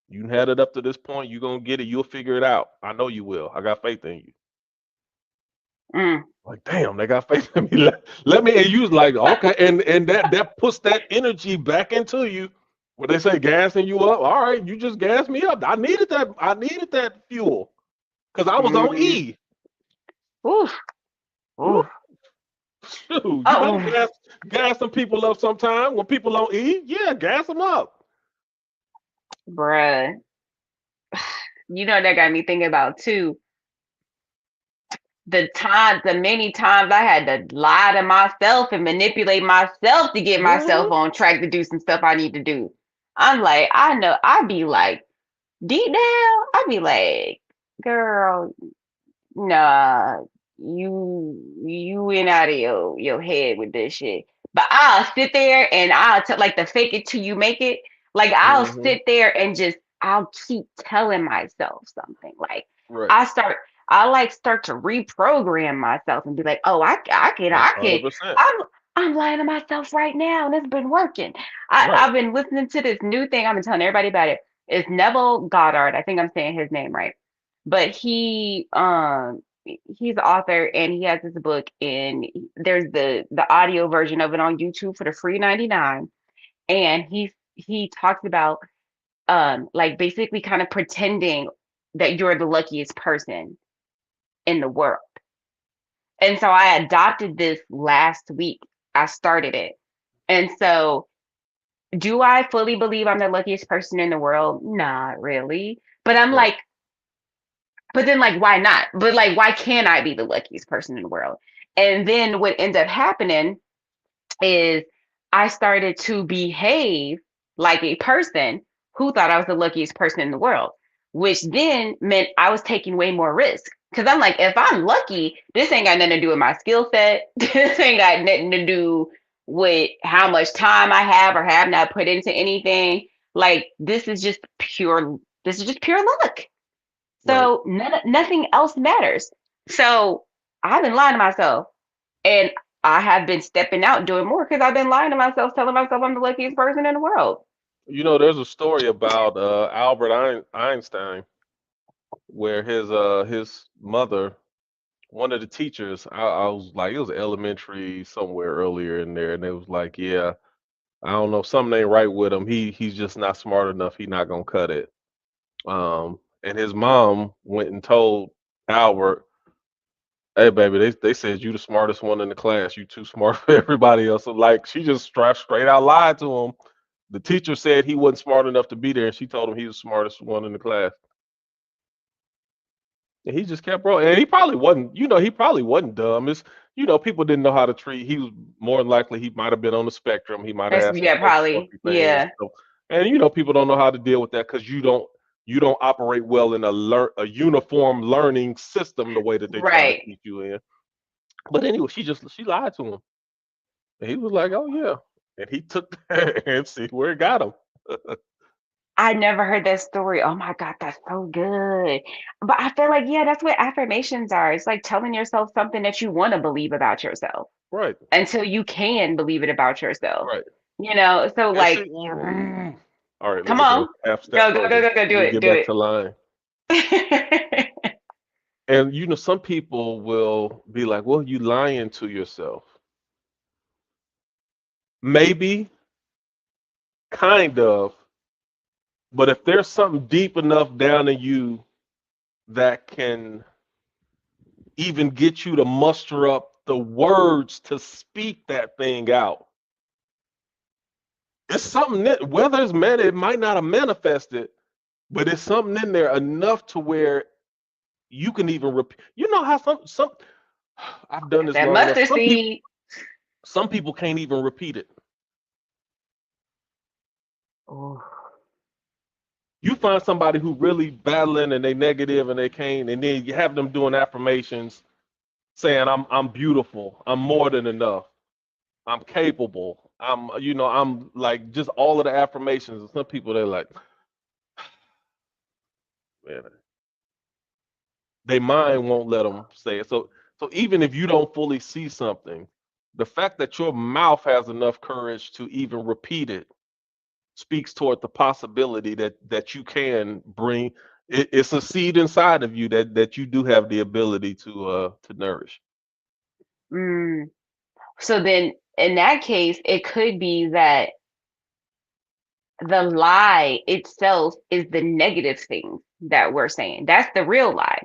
You had it up to this point. You gonna get it. You'll figure it out. I know you will. I got faith in you. Mm. Like, damn, they got faith in me. Let me. And you was like, okay, and that puts that energy back into you. What they say, gassing you up. All right, you just gas me up. I needed that. I needed that fuel because I was on Mm. E. Oof. Woo, Oof. shoot, you better Oh, gas some people up sometime. When people on E, yeah, gas them up. bruh. You know that got me thinking about too. The many times I had to lie to myself and manipulate myself to get myself Hmm. on track to do some stuff I need to do. I'm like, I know, I'd be like, deep down, I'd be like, girl, nah, you went out of your head with this shit. But I'll sit there and like the fake it till you make it. Like I'll Hmm. sit there and just I'll keep telling myself something. Like Right. I start start to reprogram myself and be like, oh, That's I can 100%. I'm lying to myself right now and it's been working. Right. I've been listening to this new thing. I've been telling everybody about it. It's Neville Goddard. I think I'm saying his name right, but he's the author and he has this book and there's the audio version of it on YouTube for the free 99, and he talks about like basically kind of pretending that you're the luckiest person in the world. And so I adopted this last week. I started it. And so do I fully believe I'm the luckiest person in the world? Not really. But I'm Right. like, but then like why not? But like why can't I be the luckiest person in the world? And then what ends up happening is I started to behave like a person who thought I was the luckiest person in the world, which then meant I was taking way more risk. Cause I'm like, if I'm lucky, this ain't got nothing to do with my skill set. This ain't got nothing to do with how much time I have or have not put into anything. Like this is just pure luck. Right. So nothing else matters. So I've been lying to myself. And I have been stepping out doing more because I've been lying to myself, telling myself I'm the luckiest person in the world. There's a story about Albert Einstein where his mother, one of the teachers, I was like, it was elementary somewhere earlier in there, and it was like, yeah, I don't know, something ain't right with him. He's just not smart enough. He's not gonna cut it. And his mom went and told Albert, "Hey, baby, they said you the smartest one in the class. You too smart for everybody else." So, like, she just straight out lied to him. The teacher said he wasn't smart enough to be there, and she told him he was the smartest one in the class. And he just kept rolling. And he probably wasn't, he probably wasn't dumb. People didn't know how to treat. He was more than likely he might have been on the spectrum. He might have had some Yeah, social probably. quirky things. Yeah. So, and people don't know how to deal with that because you don't operate well in a uniform learning system the way that they try to Right. teach you in. But anyway, she lied to him, and he was like, "Oh yeah," and he took that and see where it got him. I never heard that story. Oh my God, that's so good. But I feel like, yeah, that's what affirmations are. It's like telling yourself something that you want to believe about yourself Right, until you can believe it about yourself. right. So And like, see, all right, let come me go on, half step go, go, go, further. go, go, Let do me it, get do back it. to lying. And some people will be like, "Well, you lying to yourself." Maybe, kind of, but if there's something deep enough down in you that can even get you to muster up the words to speak that thing out, it's something that whether it's meant, it might not have manifested, but it's something in there enough to where you can even repeat. You know how some I've done this That long enough. mustard seed. Some people can't even repeat it. Oh, You find somebody who really battling and they negative and they can't, and then you have them doing affirmations saying, I'm beautiful, I'm more than enough, I'm capable, I'm like just all of the affirmations. And some people they're like, man, their mind won't let them say it. So even if you don't fully see something, the fact that your mouth has enough courage to even repeat it speaks toward the possibility that you can bring it's a seed inside of you that you do have the ability to nourish. mm. So then in that case, it could be that the lie itself is the negative thing that we're saying. That's the real lie.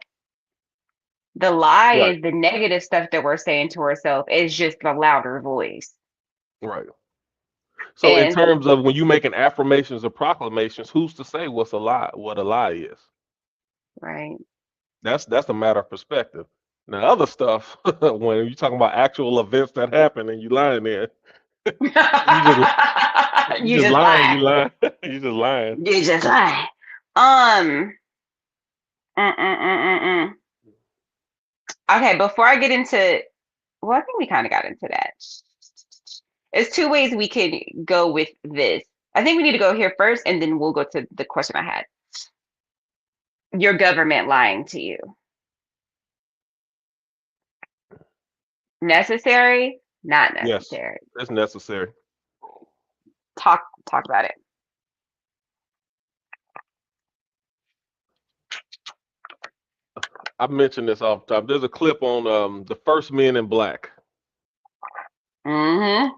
The lie Right, is the negative stuff that we're saying to ourselves. It's just the louder voice. right. So in And terms of when you making affirmations or proclamations, who's to say what a lie is? right. That's a matter of perspective. Now other stuff, when you're talking about actual events that happen and you lying there, you just you You just just lying, you lie. lying, you just lying. You just lie. Um. Mm. Okay. Before I get into, well, I think we kind of got into that. There's two ways we could go with this. I think we need to go here first, and then we'll go to the question I had. Your government lying to you. Necessary? Not Yes, necessary. it's necessary. Talk about it. I've mentioned this off the There's a clip on the first Men in Black. Mm-hmm.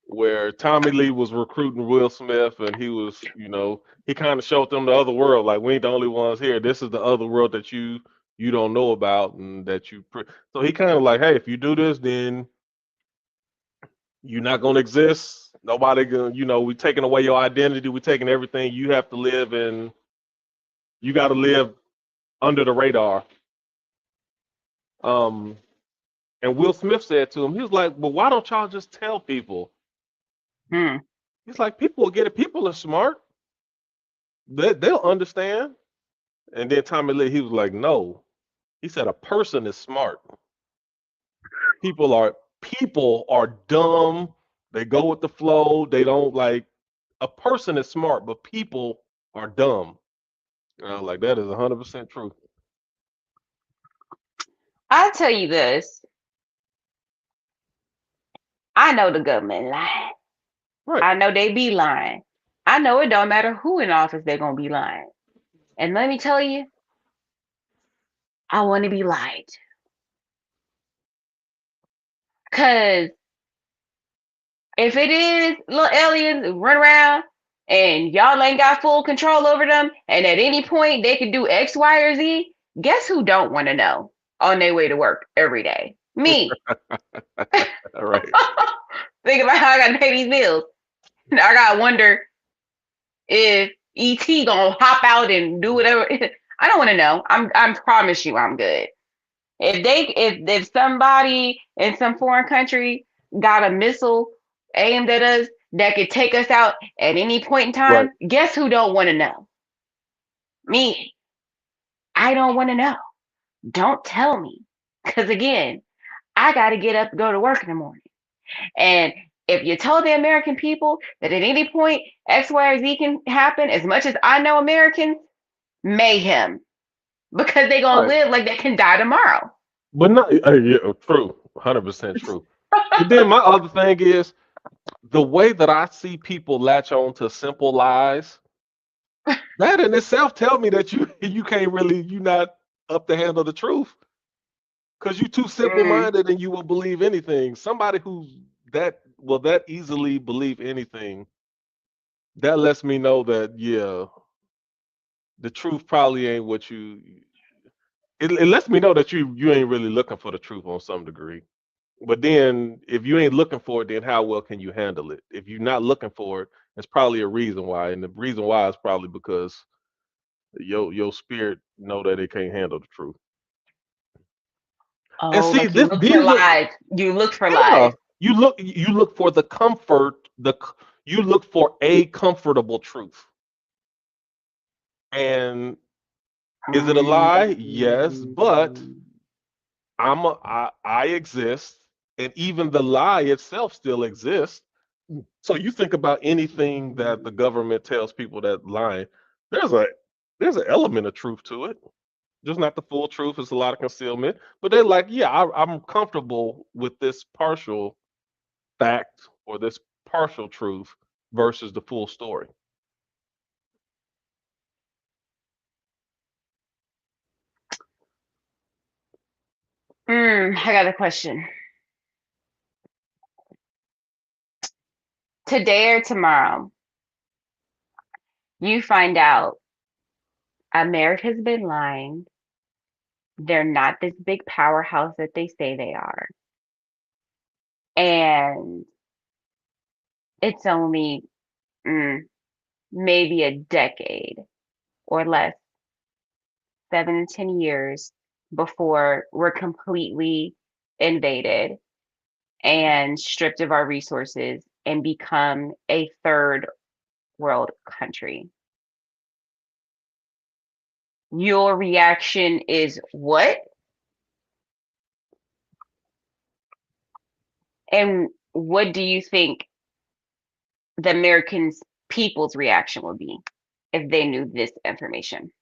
where Tommy Lee was recruiting Will Smith, and he was, he kind of showed them the other world. Like, we ain't the only ones here. This is the other world that you don't know about, and that so he kind of like, hey, if you do this, then you're not gonna exist. Nobody gonna, we taking away your identity. We taking everything. You have to live in. You got to live under the radar. Um, and Will Smith said to him, he was like, "Well, why don't y'all just tell people?" Hmm. He's like, "People will get it. People are smart. They'll understand." And then Tommy Lee, he was like, "No." He said, "A person is smart. People are dumb. They go with the flow. They don't like. A person is smart, but people are dumb." And I was like, that is 100% true. I'll tell you this. I know the government lying. Right. I know they be lying. I know it don't matter who in office they're gonna be lying. And let me tell you, I want to be lied. Cause if it is little aliens who run around and y'all ain't got full control over them, and at any point they can do X, Y, or Z, guess who don't want to know on their way to work every day? Me. All right. Think about how I gotta pay these bills. I gotta wonder if ET gonna hop out and do whatever. I don't want to know. I promise you, I'm good. If somebody in some foreign country got a missile aimed at us that could take us out at any point in Right. time, guess who don't want to know? Me. I don't want to know. Don't tell me, because again, I got to get up and go to work in the morning. And if you tell the American people that at any point X, Y, or Z can happen, as much as I know Americans, mayhem, because they gonna Right. live like they can die tomorrow. But not, yeah, true. 100% true. But then my other thing is the way that I see people latch on to simple lies. That in itself tell me that you you can't really you not up to handle the truth because you too simple Mm. minded and you will believe anything. Somebody who's that easily believe anything, that lets me know that yeah, the truth probably ain't what you. It lets me know that you ain't really looking for the truth on some degree. But then if you ain't looking for it, then how well can you handle it? If you're not looking for it, it's probably a reason why, and the reason why is probably because your spirit know that it can't handle the truth. And Oh, see, like you this look for these are lies. You look for yeah. lies. You look for the comfort, you look for a comfortable truth. And is it a lie? Yes, but I exist, and even the lie itself still exists. So you think about anything that the government tells people that lying, there's a there's an element of truth to it. Just not the full truth. It's a lot of concealment. But they're like, yeah, I'm comfortable with this partial fact or this partial truth versus the full story. I got a question. Today or tomorrow, you find out America's been lying. They're not this big powerhouse that they say they are. And it's only mm, maybe a decade or less, 7 to 10 years before we're completely invaded and stripped of our resources and become a third world country. Your reaction is what? And what do you think the American people's reaction would be if they knew this information?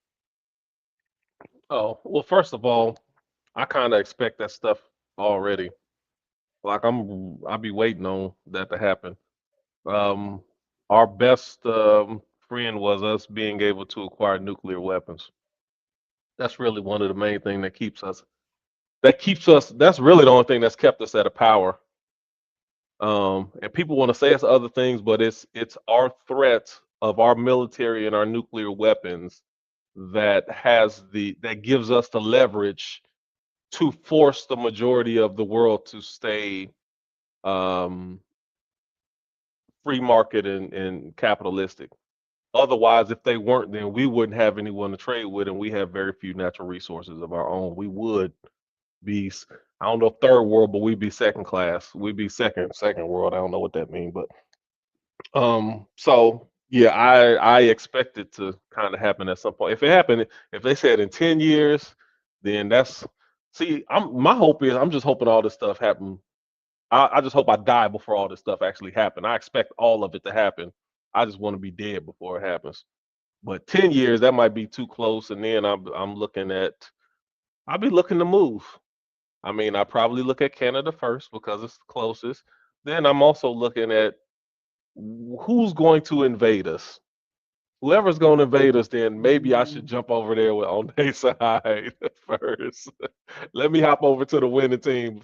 Oh, well, first of all, I kind of expect that stuff already. Like I'll be waiting on that to happen. Um, our best friend was us being able to acquire nuclear weapons. That's really one of the main thing that keeps us. That keeps us. That's really the only thing that's kept us at a power. And people want to say it's other things, but it's our threat of our military and our nuclear weapons that gives us the leverage to force the majority of the world to stay um, free market and capitalistic. Otherwise, if they weren't, then we wouldn't have anyone to trade with, and we have very few natural resources of our own. We would be, I don't know, third world, but we'd be second class. We'd be second world. I don't know what that means, but so yeah, I expect it to kind of happen at some point. If it happened, if they said in 10 years, then that's see. My hope is I'm just hoping all this stuff happen. I just hope I die before all this stuff actually happen. I expect all of it to happen. I just want to be dead before it happens. But 10 years, that might be too close, and then I'm looking at I'll be looking to move. I mean, I probably look at Canada first because it's the closest. Then I'm also looking at who's going to invade us. Whoever's going to invade us, then maybe I should jump over there on their side first. Let me hop over to the winning team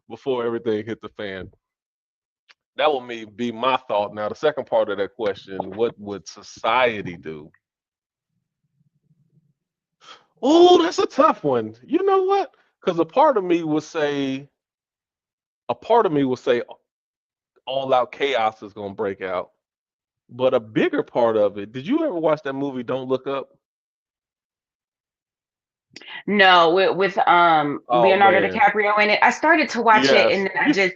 before everything hit the fan. That would be my thought. Now, the second part of that question: what would society do? Oh, that's a tough one. You know what? Because a part of me would say all out chaos is going to break out. But a bigger part of it, did you ever watch that movie Don't Look Up? No, with Oh Leonardo man. DiCaprio in it. I started to watch it and Yes. then I just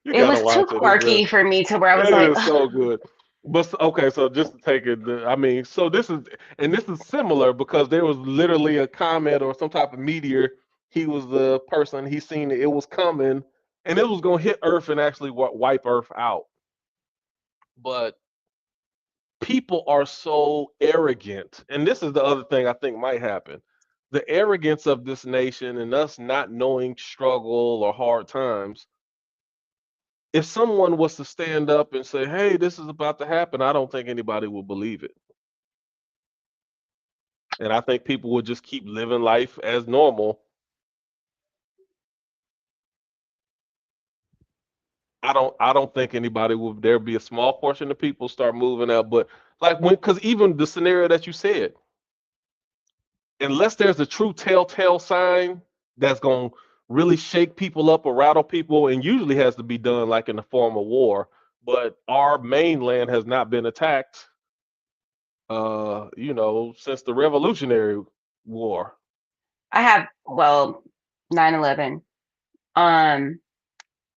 You it gotta was too watch it. It's real. quirky for me to where I was It like, is "Ugh." so good. But okay, so just to take it, I mean, so this is similar because there was literally a comet or some type of meteor. He was the person he seen it was coming, and it was gonna hit Earth and actually wipe Earth out. But people are so arrogant, and this is the other thing I think might happen. The arrogance of this nation and us not knowing struggle or hard times. If someone was to stand up and say, "Hey, this is about to happen," I don't think anybody will believe it. And I think people would just keep living life as normal. I don't think anybody will there be a small portion of people start moving out, but like when cuz even the scenario that you said, unless there's a true telltale sign that's going to really shake people up or rattle people and usually has to be done like in the form of war, but our mainland has not been attacked since the Revolutionary War. I have, well, 9/11. Um,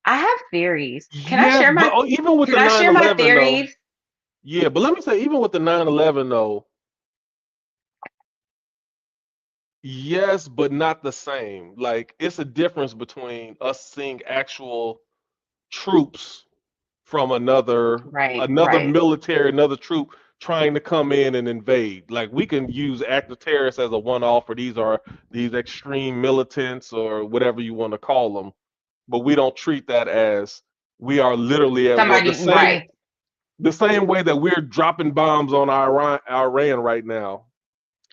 I have theories. Yes, but even with Can the I share my 9/11 though, theories? yeah, but let me say even with the 9/11 though, yes, but not the same. Like it's a difference between us seeing actual troops from Right, another right. military, another troop trying to come in and invade. Like we can use active terrorists as a one-off, or these are these extreme militants or whatever you want to call them, but we don't treat that as we are literally at war. Somebody, right. The same way that we're dropping bombs on Iran right now,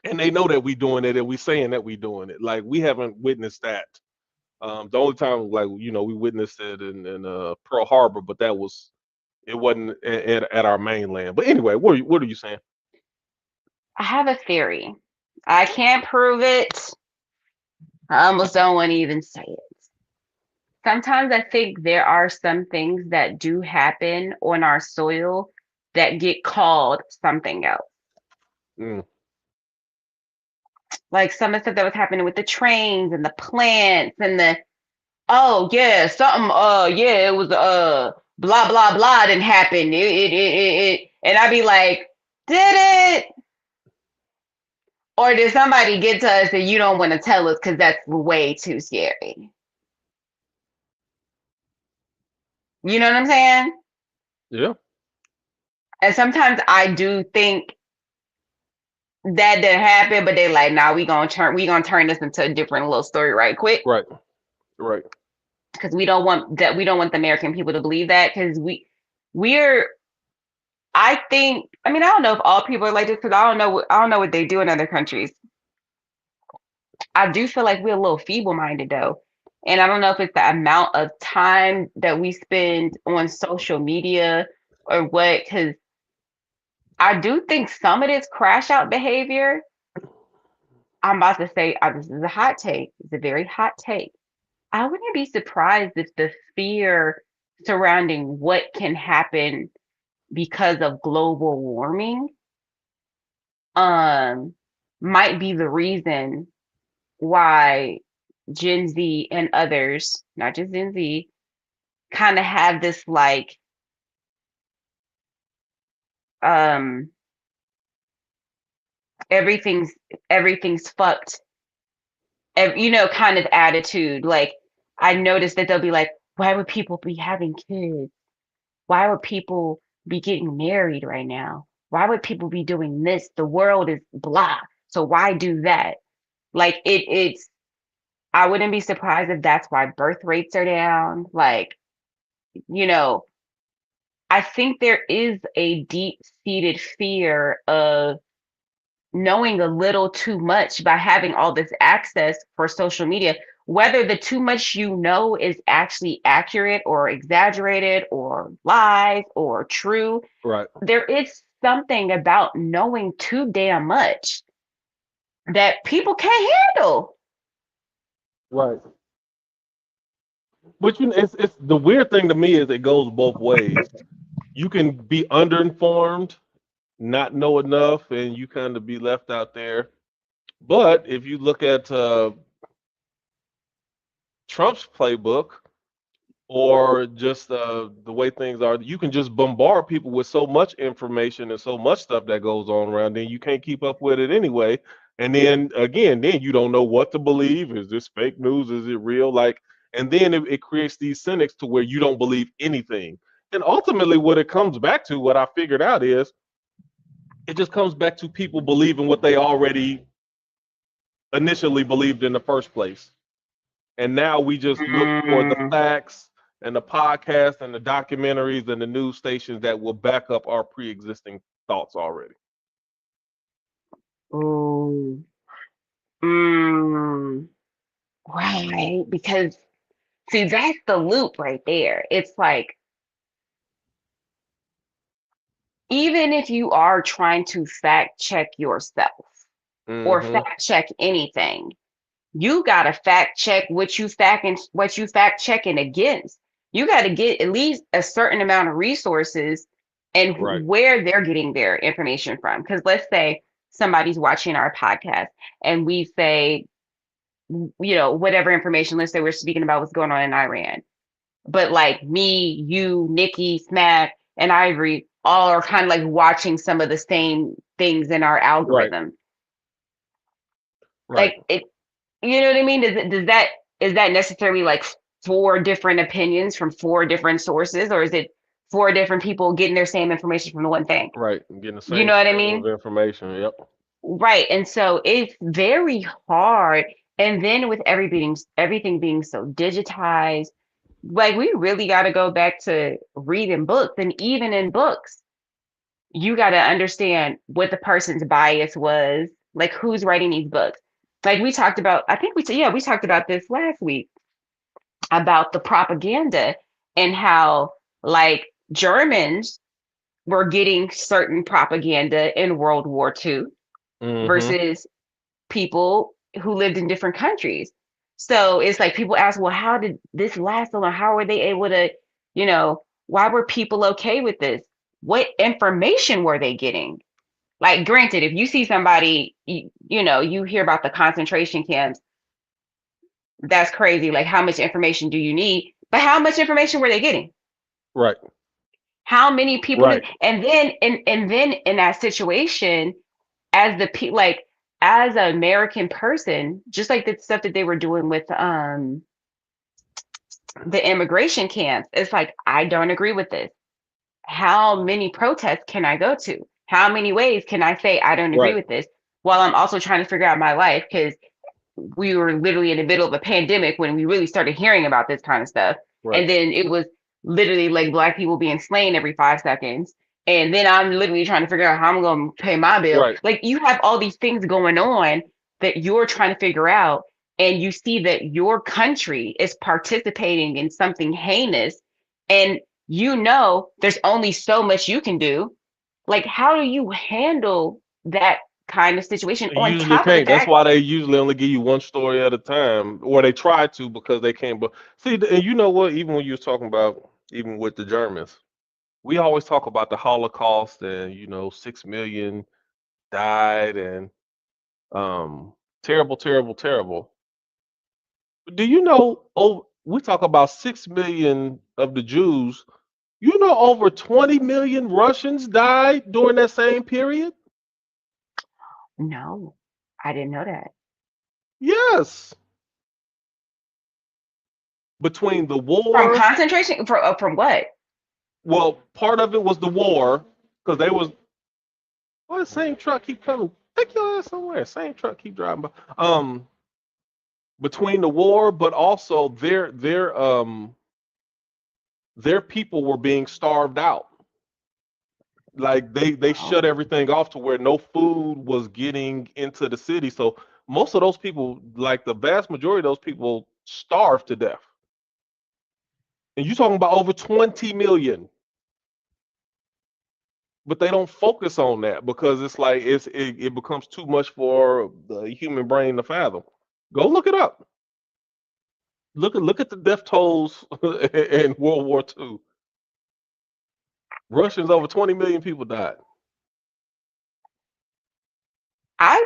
and they know that we doing it, and we saying that we doing it. Like we haven't witnessed that. The only time, like we witnessed it in Pearl Harbor, but it wasn't at our mainland. But anyway, what are you saying? I have a theory. I can't prove it. I almost don't want to even say it. Sometimes I think there are some things that do happen on our soil that get called something else. Mm, Like some of the stuff that was happening with the trains and the plants and the oh yeah, something yeah, it was blah blah blah didn't happen. And I'd be like, did it? Or did somebody get to us and you don't want to tell us because that's way too scary? You know what I'm saying? yeah, And sometimes I do think that didn't happen, but they like, nah, we gonna turn this into a different little story right quick right, right. because we don't want the American people to believe that because we're I think I mean I don't know if all people are like this because I don't know what they do in other countries. I do feel like we're a little feeble minded though. And I don't know if it's the amount of time that we spend on social media or what, because I do think some of this crash out behavior, I'm about to say, this is a hot take. It's a very hot take. I wouldn't be surprised if the fear surrounding what can happen because of global warming um might be the reason why Gen Z and others, not just Gen Z, kind of have this like um everything's everything's fucked, kind of attitude. Like I noticed that they'll be like, why would people be having kids? Why would people be getting married right now? Why would people be doing this? The world is blah. So why do that? Like it's I wouldn't be surprised if that's why birth rates are down. Like, you know, I think there is a deep-seated fear of knowing a little too much by having all this access for social media, whether the too much you know is actually accurate or exaggerated or lies or true. Right. There is something about knowing too damn much that people can't handle. Right. But it's the weird thing to me is it goes both ways. You can be underinformed, not know enough, and you kind of be left out there. But if you look at Trump's playbook, or just the way things are, you can just bombard people with so much information and so much stuff that goes on around, then you can't keep up with it anyway. And then again, then you don't know what to believe. Is this fake news? Is it real? Like, and then it creates these cynics to where you don't believe anything. And ultimately, what it comes back to, what I figured out is, it just comes back to people believing what they already initially believed in the first place. And now we just look for the Mm, facts and the podcasts and the documentaries and the news stations that will back up our pre-existing thoughts already. ooh, mm, right. Because see, that's the loop right there. It's like, even if you are trying to fact check yourself or Mm-hmm. fact check anything, you gotta fact check what you fact checking against. You gotta get at least a certain amount of resources and Right. where they're getting their information from. Because let's say somebody's watching our podcast and we say, whatever information, let's say we're speaking about what's going on in Iran. But like me, you, Nikki, Smack, and Ivory all are kind of like watching some of the same things in our Right. algorithm. Right. Like it, you know what I mean? Does that is that necessarily like four different opinions from four different sources, or is it four different people getting their same information from the one thing? Right. Getting the You same know what I stream mean? of information. Yep. Right. And so it's very hard. And then with everything being so digitized, like we really got to go back to reading books. And even in books, you got to understand what the person's bias was, like who's writing these books. Like we talked about, I think we talked about this last week about the propaganda and how like Germans were getting certain propaganda in World War II Mm-hmm. versus people who lived in different countries. So it's like people ask, well, how did this last so long? How were they able to, why were people okay with this? What information were they getting? Like, granted, if you see somebody, you hear about the concentration camps, that's crazy. Like, how much information do you need? But how much information were they getting? Right. How many people did, Right. and then in that situation, as like as an American person, just like the stuff that they were doing with the immigration camps, it's like I don't agree with this. How many protests can I go to? How many ways can I say I don't agree Right. with this while I'm also trying to figure out my life? Because we were literally in the middle of a pandemic when we really started hearing about this kind of stuff. Right. And then it was literally like Black people being slain every 5 seconds. And then I'm literally trying to figure out how I'm going to pay my bill. Right. Like you have all these things going on that you're trying to figure out. and you see that your country is participating in something heinous, and you know there's only so much you can do, like how do you handle that kind of situation You on usually top of the can't. That's fact? why they usually only give you one story at a time, or they try to because they can't. But see, and you know what? Even when you was talking about, even with the Germans, we always talk about the Holocaust and 6 million died and um terrible, terrible, terrible. But do you know? Oh, we talk about 6 million of the Jews. You know, over 20 million Russians died during that same period. No, I didn't know that. Yes, between the From war. concentration, from what? Well, part of it was the war because they was the same truck keep coming. Take your ass somewhere. Same truck keep driving by. Between the war, but also their people were being starved out. Like they shut Oh, everything off to where no food was getting into the city. So most of those people, like the vast majority of those people, starved to death. And you're talking about over 20 million. But they don't focus on that because it's like it becomes too much for the human brain to fathom. Go look it up. Look at the death tolls in World War II. Russians, over 20 million people died. I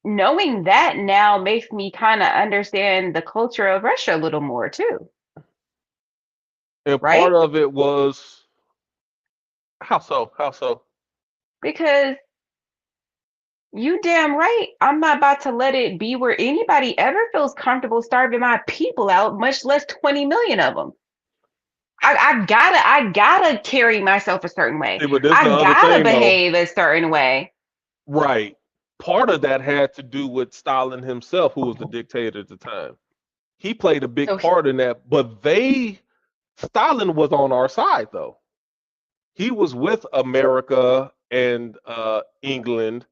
knowing that now makes me kind of understand the culture of Russia a little more too, And right? part of it was how so? How so? Because you damn right, I'm not about to let it be where anybody ever feels comfortable starving my people out, much less 20 million of them. I gotta carry myself a certain way. See, but this is the I other gotta thing though. behave a certain way. Right. Part of that had to do with Stalin himself, who was the dictator at the time. He played a big So part in that, but Stalin was on our side though. He was with America and England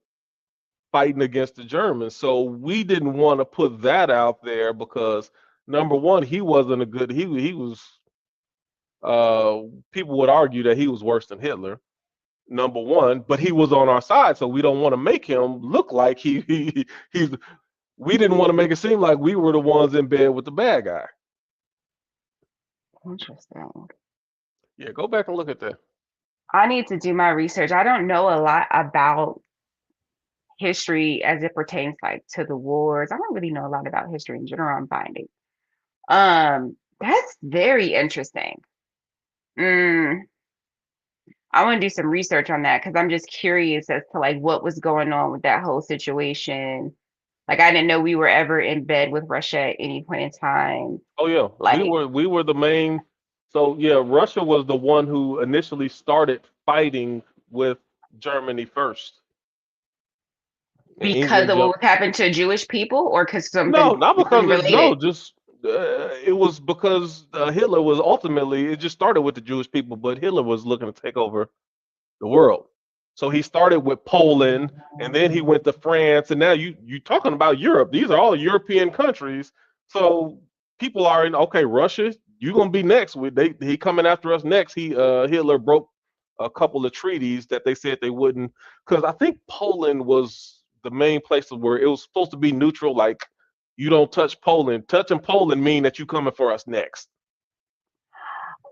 fighting against the Germans. So we didn't want to put that out there because number one, he wasn't a good. He was. Uh, People would argue that he was worse than Hitler. Number one, but he was on our side, so we don't want to make him look like he's. We didn't want to make it seem like we were the ones in bed with the bad guy. interesting. Yeah, go back and look at that. I need to do my research. I don't know a lot about history as it pertains like to the wars. I don't really know a lot about history in general, I'm finding. That's very interesting. Mm, I want to do some research on that because I'm just curious as to like what was going on with that whole situation. Like I didn't know we were ever in bed with Russia at any point in time. Oh yeah, Like we were the main. So yeah, Russia was the one who initially started fighting with Germany first, and because England of what jumped. was happened to Jewish people or because No, something not because of unrelated. no, just it was because Hitler was ultimately. It just started with the Jewish people, but Hitler was looking to take over the world. So he started with Poland, and then he went to France, and now you talking about Europe. These are all European countries. So people are in okay, Russia, you gonna be next. He coming after us next. Hitler broke a couple of treaties that they said they wouldn't, because I think Poland was the main place where it was supposed to be neutral. Like you don't touch Poland. Touching Poland mean that you coming for us next.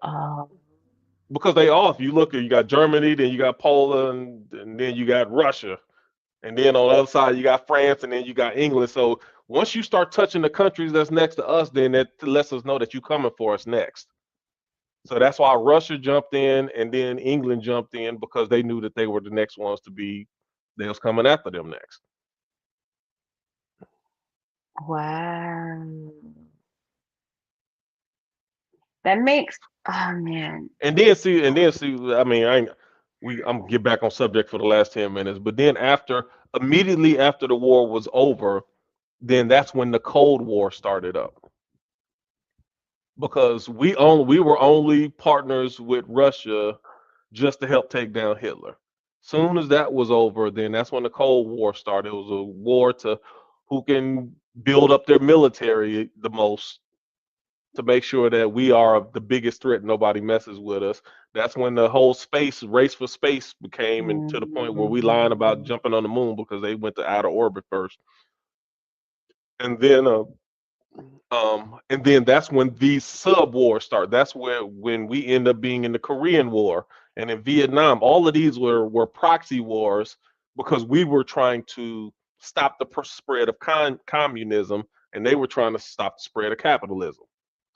Uh, Because they all, if you look at, you got Germany, then you got Poland, and then you got Russia, and then on the other side you got France, and then you got England. So once you start touching the countries that's next to us, then that lets us know that you coming for us next. So that's why Russia jumped in, and then England jumped in because they knew that they were the next ones to be. They was coming after them next. wow. That makes oh man. And then see. I mean, I'm gonna get back on subject for the last 10 minutes, but then immediately after the war was over, then that's when the Cold War started up because we were only partners with Russia just to help take down Hitler. Soon as that was over, then that's when the Cold War started. It was a war to who can build up their military the most to make sure that we are the biggest threat. Nobody messes with us. That's when the whole space race for space became, and to the point where we lying about Mm, jumping on the moon because they went to outer orbit first. And then and then that's when these sub wars start. That's where when we end up being in the Korean War and in Vietnam. All of these were proxy wars because we were trying to stop the spread of communism, and they were trying to stop the spread of capitalism.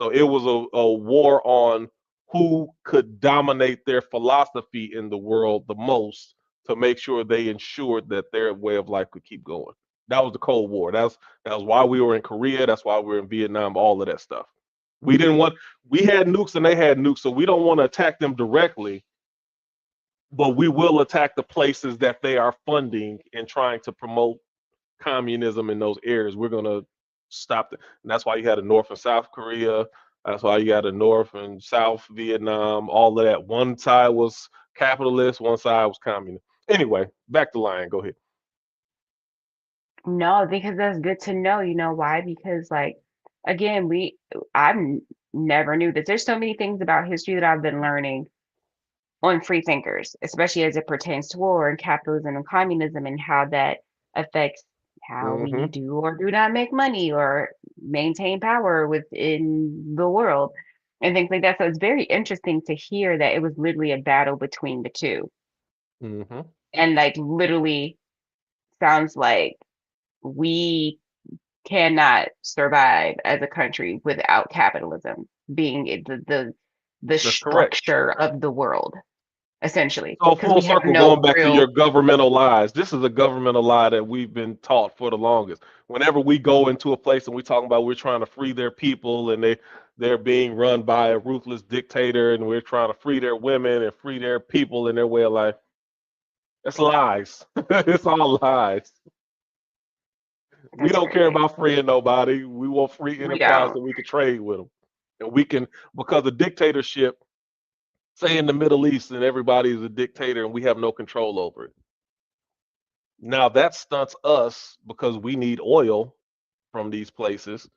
So it was a war on who could dominate their philosophy in the world the most to make sure they ensured that their way of life could keep going. That was the Cold War. That was why we were in Korea. That's why we were in Vietnam. All of that stuff. We didn't want. We had nukes and they had nukes, so we don't want to attack them directly, but we will attack the places that they are funding and trying to promote communism in those areas. We're gonna stop it, and that's why you had a North and South Korea. That's why you got a North and South Vietnam. All of that. One side was capitalist, one side was communist. Anyway, back to Lion. Go ahead. no, because that's good to know. You know why? Because like again, never knew this. There's so many things about history that I've been learning on free thinkers, especially as it pertains to war and capitalism and communism and how that affects how we Mm-hmm. do or do not make money or maintain power within the world and things like that. So it's very interesting to hear that it was literally a battle between the two. Mm-hmm. And like literally sounds like we cannot survive as a country without capitalism being the That's correct. structure of the world, essentially, So because full we have circle, no going back to your real. governmental lies. This is a governmental lie that we've been taught for the longest. Whenever we go into a place and we talk about we're trying to free their people and they're being run by a ruthless dictator and we're trying to free their women and free their people and their way of life, it's lies. It's all lies. We That's don't care crazy. about freeing nobody. We want free We enterprise don't. so we can trade with them, and we can because of dictatorship. Say in the Middle East and everybody is a dictator and we have no control over it. Now that stunts us because we need oil from these places.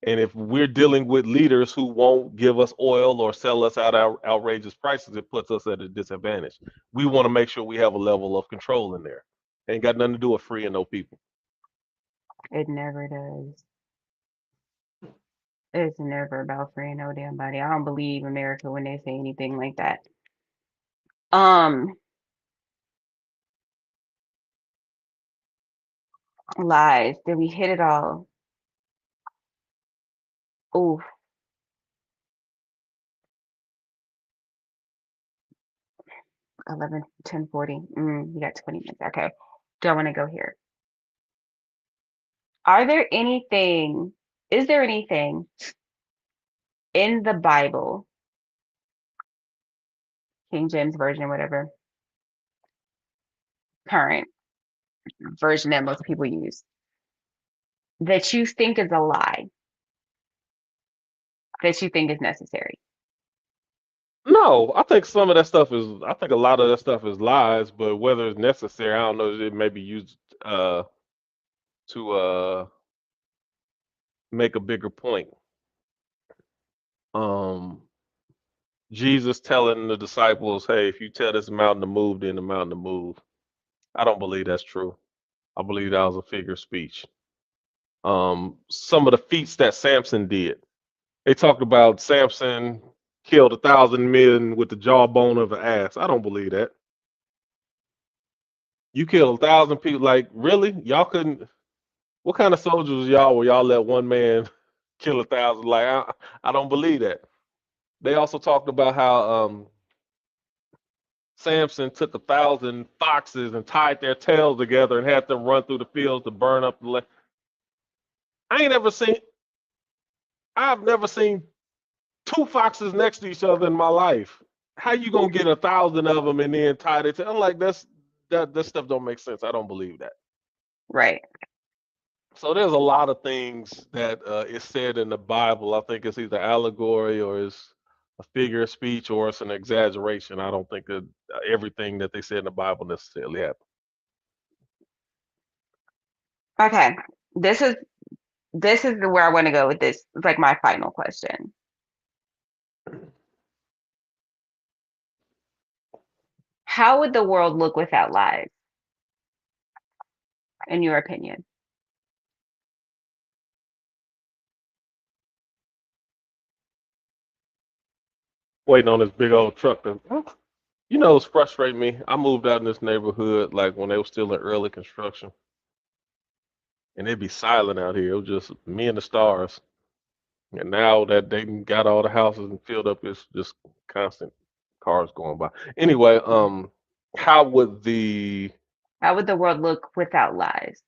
And if we're dealing with leaders who won't give us oil or sell us out outrageous prices, it puts us at a disadvantage. We want to make sure we have a level of control in there. Ain't got nothing to do with freeing no people. It never does. It's never about freeing no damn body. I don't believe America when they say anything like that. Um, Lies. Did we hit it all? Ooh, 11, 10:40. We got 20 minutes. Okay. Do I want to go here? Are there anything, is there anything in the Bible, King James Version, whatever, current version that most people use, that you think is a lie, that you think is necessary? No, I think some of that stuff is. I think a lot of that stuff is lies, but whether it's necessary, I don't know. It may be used to make a bigger point. Um, Jesus telling the disciples, "Hey, if you tell this mountain to move, then the mountain to move." I don't believe that's true. I believe that was a figure of speech. Some of the feats that Samson did. They talked about Samson killed 1,000 men with the jawbone of an ass. I don't believe that. You killed 1,000 people. Like, really? Y'all couldn't. What kind of soldiers was y'all where y'all let one man kill 1,000? Like, I don't believe that. They also talked about how Samson took 1,000 foxes and tied their tails together and had them run through the fields to burn up the land. I ain't ever seen. I've never seen two foxes next to each other in my life. How you gonna get 1,000 of them and then tie it? I'm like, that stuff don't make sense. I don't believe that. Right. So there's a lot of things that is said in the Bible. I think it's either allegory or it's a figure of speech or it's an exaggeration. I don't think that everything that they said in the Bible necessarily happened. Okay. This is this is where I want to go with this. It's like my final question. How would the world look without lies, in your opinion? Waiting on this big old truck. You know, it's frustrating me. I moved out in this neighborhood like when they were still in early construction, and it'd be silent out here. It was just me and the stars. And now that they done got all the houses and filled up, it's just constant cars going by. Anyway, how would the How would the world look without lies?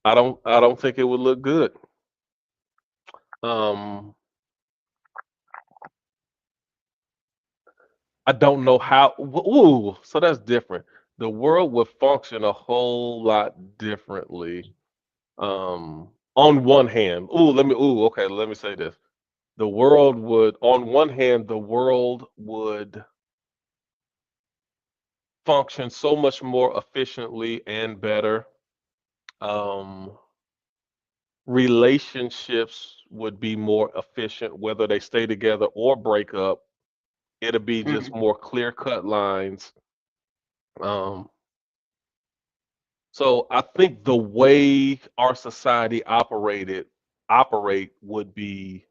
I don't think it would look good. Um, I don't know how. Ooh, so that's different. The world would function a whole lot differently. On one hand, okay, let me say this. The world would, on one hand, the world would function so much more efficiently and better. Um, Relationships would be more efficient, whether they stay together or break up. It'll be just Mm, more clear cut lines. Um, so I think the way our society operate would be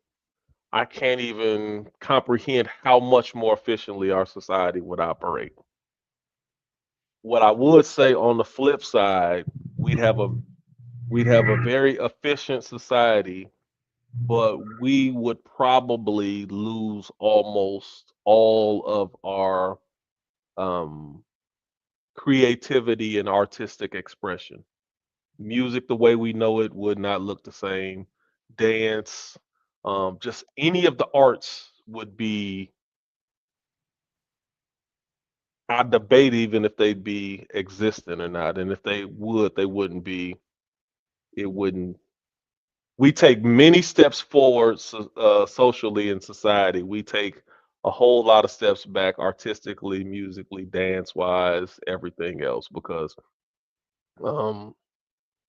I can't even comprehend how much more efficiently our society would operate. What I would say on the flip side, we'd have a we'd have a very efficient society, but we would probably lose almost all of our um, creativity and artistic expression. Music, the way we know it, would not look the same. Dance, just any of the arts would be. I debate even if they'd be existent or not, and if they would, they wouldn't be. It wouldn't. We take many steps forward socially in society. We take a whole lot of steps back artistically, musically, dance wise, everything else, because um,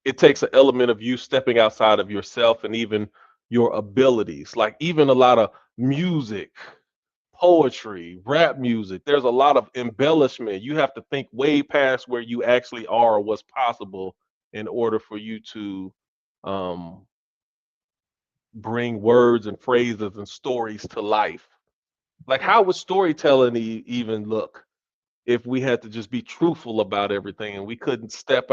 it takes an element of you stepping outside of yourself and even your abilities. Like even a lot of music, poetry, rap music, there's a lot of embellishment. You have to think way past where you actually are or what's possible in order for you to um, bring words and phrases and stories to life. Like, how would storytelling even look if we had to just be truthful about everything and we couldn't step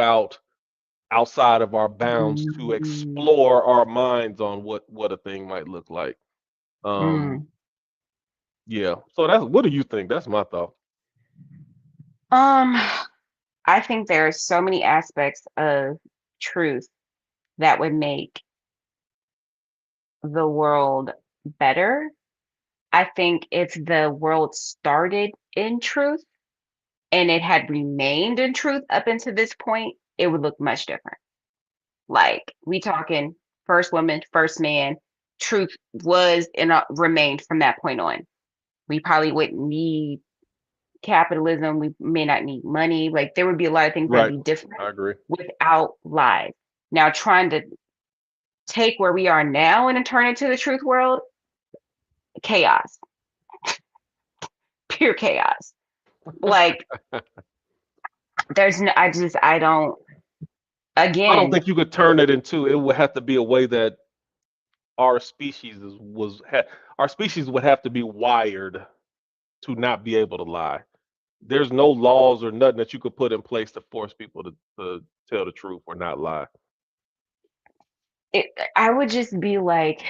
outside of our bounds to mm, explore our minds on what a thing might look like? Um, mm. yeah. So that's what do you think? That's my thought. Um, I think there are so many aspects of truth that would make the world better. I think if the world started in truth and it had remained in truth up until this point, it would look much different. Like we talking first woman, first man, truth was and remained from that point on. We probably wouldn't need capitalism. We may not need money. Like there would be a lot of things that'd Right. be different I agree. without lies. Now trying to take where we are now and turn it to the truth world, chaos, pure chaos. Like there's no, I don't, I don't again, think you could turn it into. It would have to be a way that our species our species would have to be wired to not be able to lie. There's no laws or nothing that you could put in place to force people to tell the truth or not lie. it, I would just be like,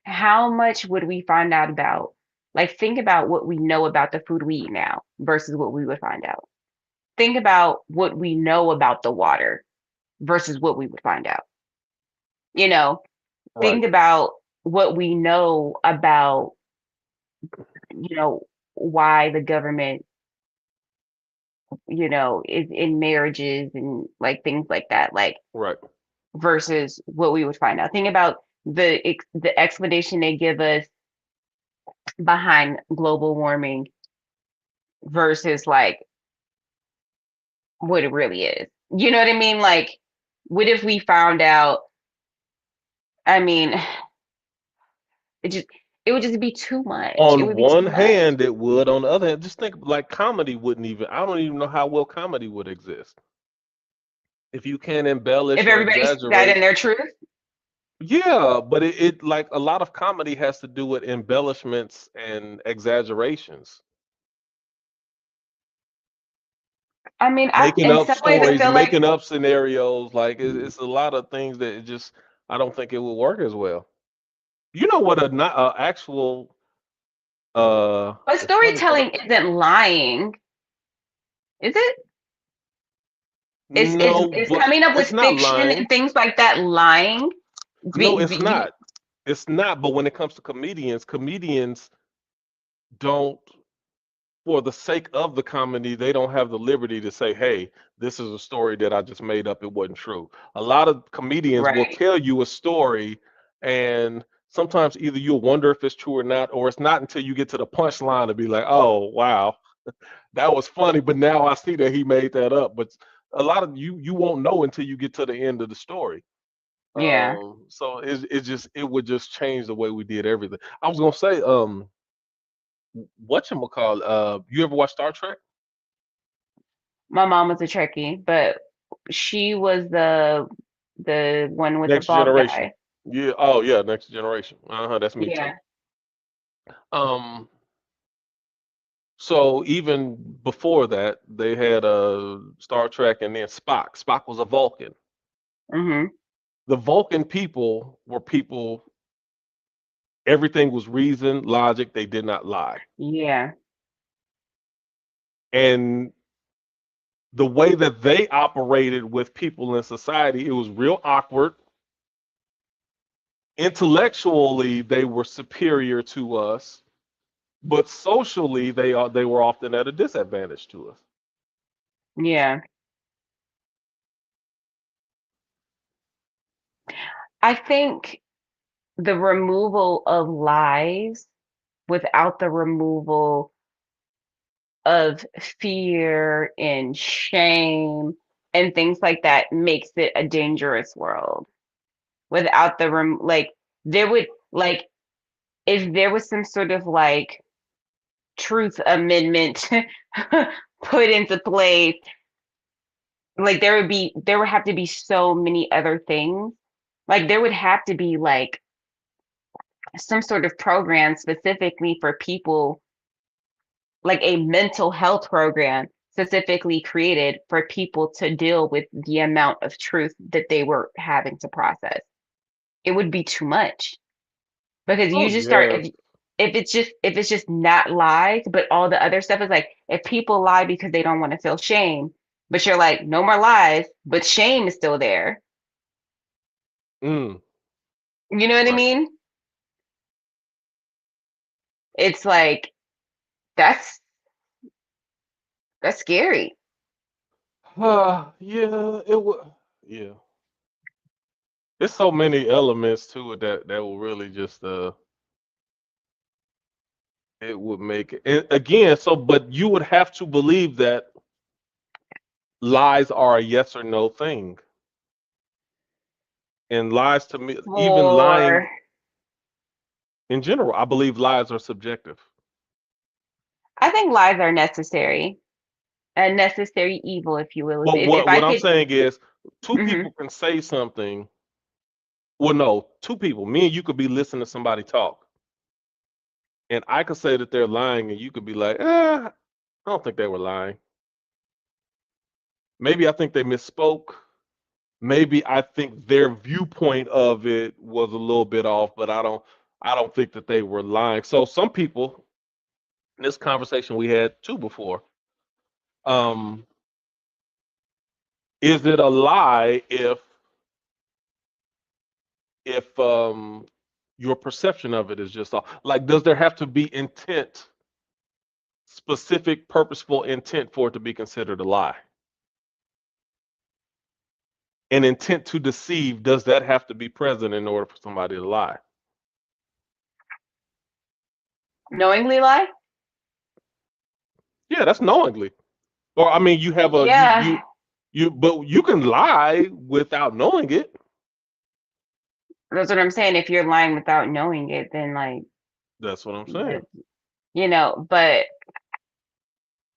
how much would we find out about? Like, think about what we know about the food we eat now versus what we would find out. Think about what we know about the water versus what we would find out. You know, Right. think about what we know about, you know, why the government, is in marriages and like things like that, like Right. versus what we would find out. Think about the explanation they give us behind global warming versus like what it really is. You know what I mean? Like, what if we found out I mean, it just it would just be too much. It On would be too one much. hand, it would. On the other hand, just think like comedy wouldn't even. I don't even know how well comedy would exist if you can't If embellish or everybody sat exaggerate. in their truth, Yeah, but it like a lot of comedy has to do with embellishments and exaggerations, I mean, making in up some ways, I stories, feel like making up scenarios. Like it's a lot of things that it just I don't think it would work as well. You know what a not actual but it's funny because storytelling isn't lying, is it? no, Is but coming up with it's not fiction lying. and things like that lying? No, Be, it's be, not. It's not. But when it comes to comedians, comedians don't, for the sake of the comedy, they don't have the liberty to say, hey, this is a story that I just made up. It wasn't true. A lot of comedians will right. tell you a story, and sometimes either you'll wonder if it's true or not, or it's not until you get to the punchline to be like, oh, wow, that was funny. But now I see that he made that up. But a lot of you won't know until you get to the end of the story. Yeah. So it would just change the way we did everything. I was gonna say, whatchamacallit, you ever watch Star Trek? My mom was a Trekkie, but she was the one with the Next bald Generation. guy. Yeah. Oh yeah, Next Generation. Uh-huh. That's me too. Yeah. Um. So even before that, they had Star Trek, and then Spock. Spock was a Vulcan. Mhm. The Vulcan people were people. Everything was reason, logic. They did not lie. Yeah. And the way that they operated with people in society, it was real awkward. Intellectually, they were superior to us, but socially, they were often at a disadvantage to us. Yeah. I think the removal of lies without the removal of fear and shame and things like that makes it a dangerous world. Without the like there would like if there was some sort of like truth amendment put into place, like there would have to be so many other things. Like there would have to be like some sort of program specifically for people, like a mental health program specifically created for people to deal with the amount of truth that they were having to process. It would be too much because Oh you just start yes. if it's just not lies, but all the other stuff is like if people lie because they don't want to feel shame, but you're like no more lies, but shame is still there. Mm, You know what I right. mean? It's like that's that's scary. Yeah, it would. Yeah, there's so many elements to it that will really just it would make it again. So, but you would have to believe that lies are a yes or no thing, and lies to me, even lying For in general, I believe lies are subjective. I think lies are necessary, a necessary evil, if you will. But If I what I'm could, saying is, two hmm people can say something. Well, no, two people. Me and you could be listening to somebody talk, and I could say that they're lying, and you could be like, I don't think they were lying. Maybe I think they misspoke. Maybe I think their viewpoint of it was a little bit off, but I don't think that they were lying. So some people, in this conversation we had too before, um, is it a lie if your perception of it is just off? Like, does there have to be intent, specific, purposeful intent for it to be considered a lie? An intent to deceive, does that have to be present in order for somebody to lie? knowingly lie. Yeah, that's knowingly. Or I mean, you have a Yeah, but you can lie without knowing it. That's what I'm saying. If you're lying without knowing it, then like, That's what I'm saying. that- but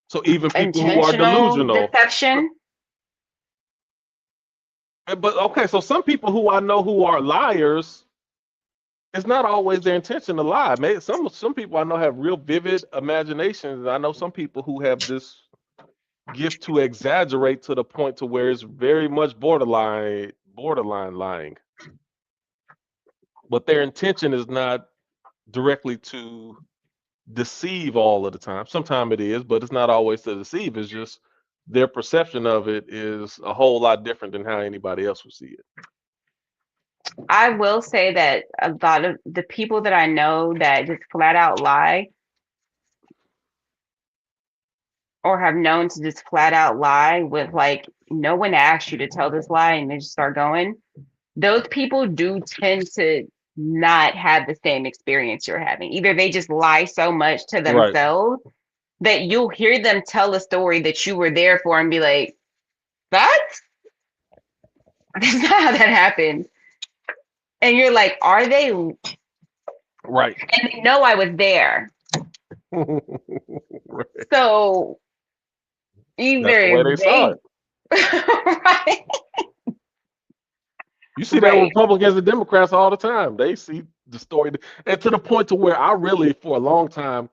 So even people who are intentional delusional, deception, but okay, so some people who I know who are liars, it's not always their intention to lie. Maybe some people I know have real vivid imaginations. I know some people who have this gift to exaggerate to the point to where it's very much borderline lying. But their intention is not directly to deceive all of the time. Sometimes it is, but it's not always to deceive. It's just their perception of it is a whole lot different than how anybody else would see it. I will say that a lot of the people that I know that just flat out lie or have known to just flat out lie with like no one asked you to tell this lie and they just start going, those people do tend to not have the same experience you're having. Either they just lie so much to Right. themselves that you'll hear them tell a story that you were there for and be like, that's that's not how that happened. And you're like, are they? And Right. they know I was there. Right. So That's the way either they saw they it. right, You see that with right, Republicans and Democrats all the time. They see the story, and to the point to where I really, for a long time,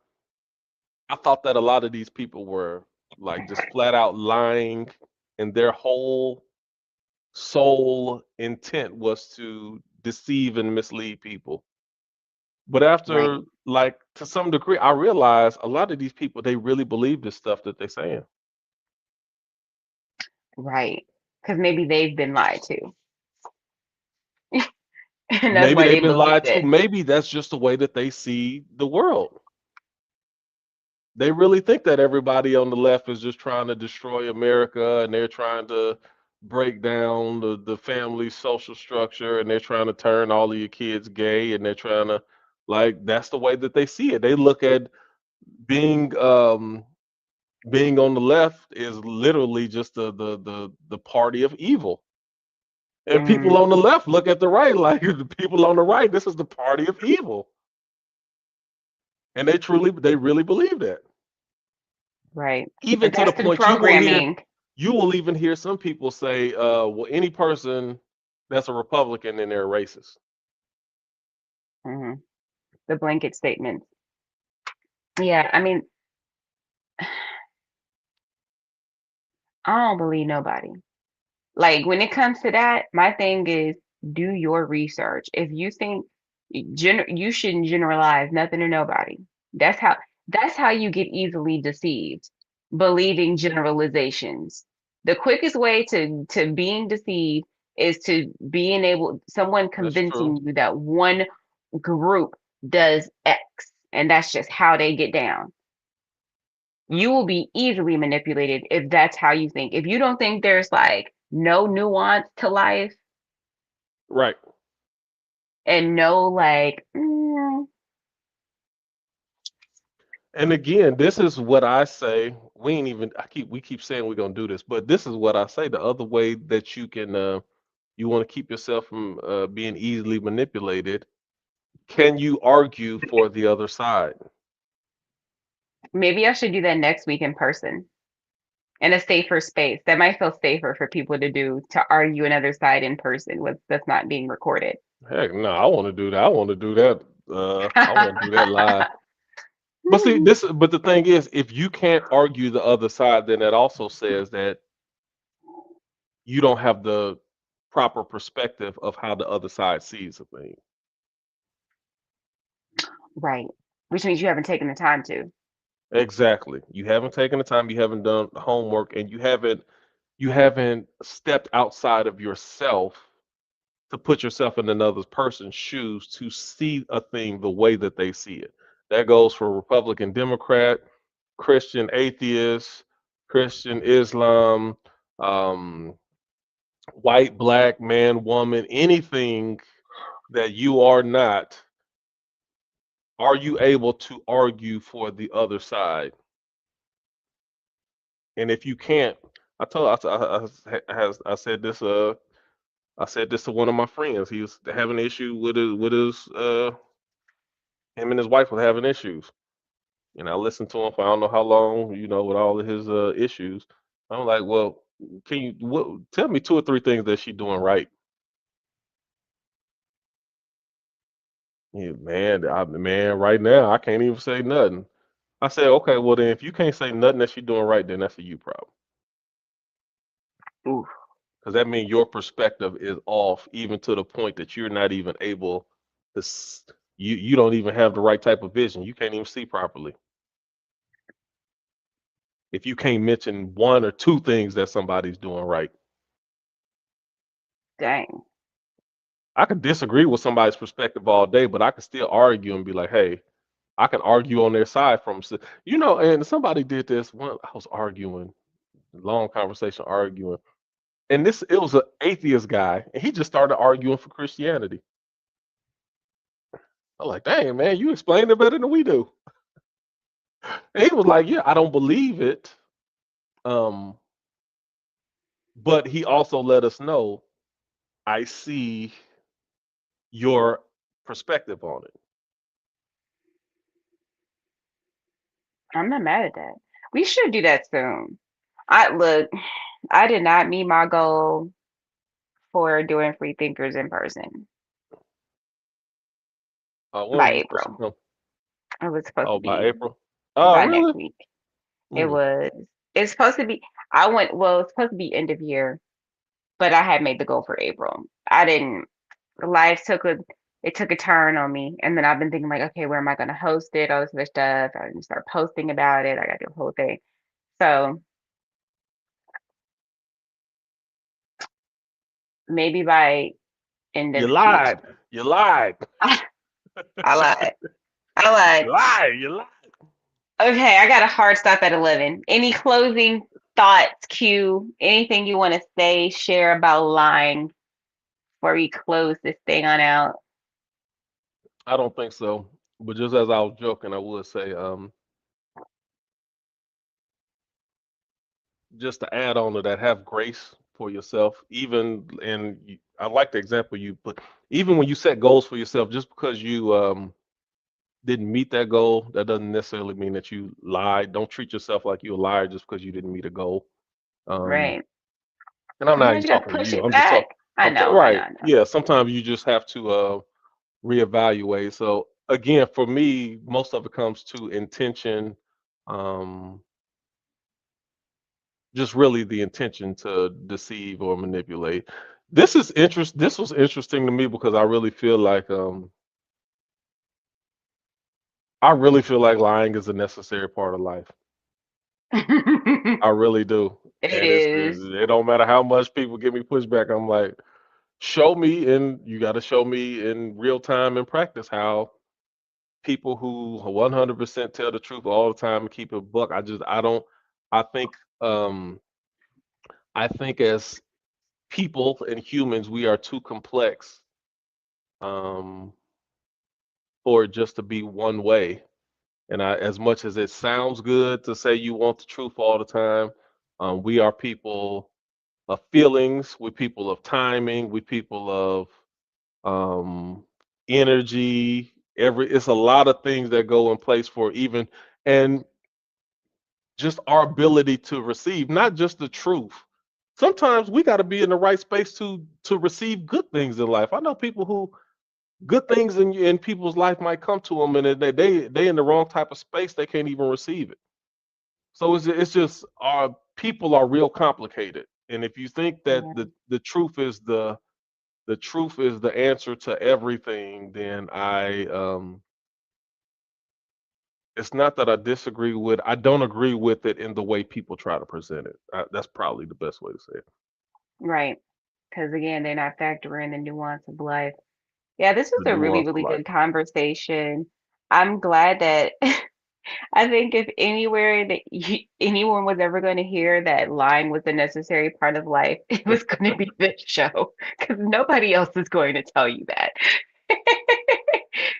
I thought that a lot of these people were like just flat out lying, and their whole sole intent was to deceive and mislead people. But right, after, like, to some degree, I realized a lot of these people, they really believe this stuff that they're saying. right. Because maybe they've been lied to, and that's Maybe why they've they been believe lied to. it. Maybe that's just the way that they see the world. They really think that everybody on the left is just trying to destroy America, and they're trying to break down the family social structure, and they're trying to turn all of your kids gay, and they're trying to, like, that's the way that they see it. They look at being being on the left is literally just the party of evil. And people Mm, on the left look at the right like the people on the right, this is the party of evil. And they really believe that. right. Even But to the that's the point programming. you will even hear some people say, well, any person that's a Republican, then they're racist. Hmm. The blanket statements. Yeah, I mean, I don't believe nobody. Like when it comes to that, my thing is do your research. If you think you shouldn't generalize nothing to nobody. That's how that's how you get easily deceived. Believing generalizations. The quickest way to being deceived is to being able someone That's true. convincing you that one group does X and that's just how they get down. You will be easily manipulated if that's how you think. If you don't think there's like no nuance to life Right. and no like, And again, this is what I say. We ain't even. We keep saying we're gonna do this, but this is what I say. The other way that you can, you want to keep yourself from being easily manipulated. Can you argue for the other side? maybe I should do that next week in person in a safer space. That might feel safer for people to do to argue another side in person with that's not being recorded. Heck, no, I want to do that. I want to do that. I want to do that live. But see, this. But the thing is, if you can't argue the other side, then that also says that you don't have the proper perspective of how the other side sees a thing. Right. Which means you haven't taken the time to. Exactly. You haven't taken the time, you haven't done the homework, and you haven't stepped outside of yourself to put yourself in another person's shoes to see a thing the way that they see it. That goes for Republican, Democrat, Christian, atheist, Christian, Islam, um, white, black, man, woman, anything that you are not. Are you able to argue for the other side? And if you can't, I told I said this I said this to one of my friends. He was having an issue with his him and his wife were having issues. And I listened to him for I don't know how long, with all of his issues. I'm like, well, can you tell me two or three things that she doing right? Yeah, man, right now I can't even say nothing. I said, okay, well then if you can't say nothing that she doing right, then that's a you problem. Ooh, Because that means your perspective is off, even to the point that you're not even able to. You don't even have the right type of vision. You can't even see properly. If you can't mention one or two things that somebody's doing right, dang. I could disagree with somebody's perspective all day, but I could still argue and be like, hey, I can argue on their side and somebody did this. I was arguing, long conversation, arguing, and it was an atheist guy, and he just started arguing for Christianity. I'm like, dang man, you explain it better than we do. And he was like, yeah, I don't believe it. Um, but he also let us know I see your perspective on it. I'm not mad at that. We should do that soon. I look, I did not meet my goal for doing free thinkers in person When are by you supposed to April. come? It was supposed Oh, to by be April. by Really? next week. It Mm. was it's supposed to be I went well, it's supposed to be end of year, but I had made the goal for April. I didn't life took a it took a turn on me. And then I've been thinking like, okay, where am I gonna host it? All this other stuff. I didn't start posting about it. I gotta do the whole thing. So maybe by end You of year. lied. You lied. I lied. I lied. You lied. You lied. Okay, I got a hard stop at 11. Any closing thoughts, Q? Anything you want to say, share about lying before we close this thing on out? I don't think so. But just as I was joking, I would say, just to add on to that, have grace for yourself. I like the example you put. Even when you set goals for yourself, just because you didn't meet that goal, that doesn't necessarily mean that you lied. Don't treat yourself like you're a liar just because you didn't meet a goal. Um, Right. and I'm not Sometimes even you got to talking to push you. it I'm just back. talking. I know, I know, Right. I know. Yeah. Sometimes you just have to reevaluate. So again, for me, most of it comes to intention. Um, just really the intention to deceive or manipulate. This was interesting to me because I really feel like lying is a necessary part of life. I really do. It And is. it don't matter how much people give me pushback. I'm like, show me, and you got to show me in real time and practice how people who 100% tell the truth all the time and keep it a buck. I don't. I think um I think as people and humans, we are too complex um for it just to be one way. And as much as it sounds good to say you want the truth all the time, we are people of feelings, we're people of timing, we're people of um, energy. It's a lot of things that go in place for even and just our ability to receive, not just the truth. Sometimes we got to be in the right space to receive good things in life. I know people who good things in people's life might come to them, and they in the wrong type of space, they can't even receive it. So it's just our people are real complicated, and if you think that Yeah. the truth is the truth is the answer to everything, then it's not that I disagree with. I don't agree with it in the way people try to present it. That's probably the best way to say it. Right. Because again, they're not factoring the nuance of life. Yeah, this was The a really, nuance of really life. good conversation. I'm glad that I think if anywhere that anyone was ever going to hear that lying was a necessary part of life, it was going to be this show because nobody else is going to tell you that.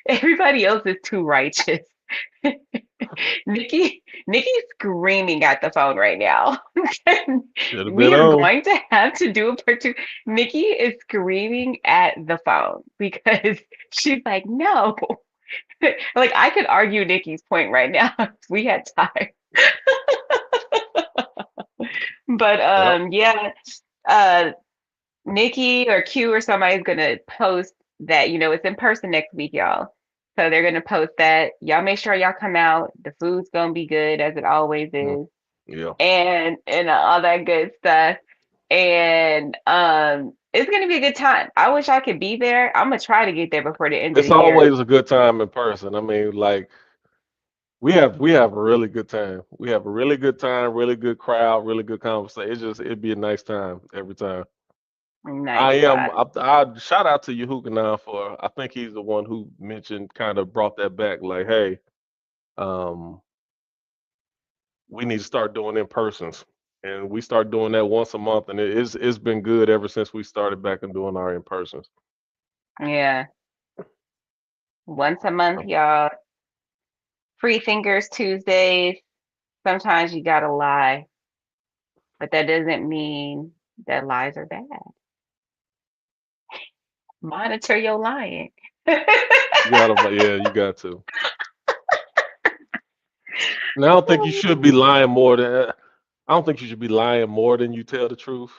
Everybody else is too righteous. Nikki's screaming at the phone right now. Should have been We are on. going to have to do a part two. Nikki is screaming at the phone because she's like, no. Like I could argue Nikki's point right now if we had time. But Yep. yeah, uh Nikki or Q or somebody's gonna post that, it's in person next week, y'all. So they're gonna post that. Y'all make sure y'all come out. The food's gonna be good as it always Mm, is. yeah. And all that good stuff. And it's gonna be a good time. I wish I could be there. I'm gonna try to get there before the end of It's the year. always a good time in person. I mean, like we have a really good time. We have a really good time, really good crowd, really good conversation. It'd be a nice time every time. I Nice am. time. I shout out to Yahukanan for. I think he's the one who mentioned, kind of brought that back. Like, hey, um, we need to start doing in persons, and we start doing that once a month, and it's been good ever since we started back and doing our in persons. Yeah. Once a month, y'all. Free fingers Tuesdays. Sometimes you gotta lie, but that doesn't mean that lies are bad. Monitor your lying. You gotta, yeah, you got to. And I don't think you should be lying more than. I don't think you should be lying more than you tell the truth.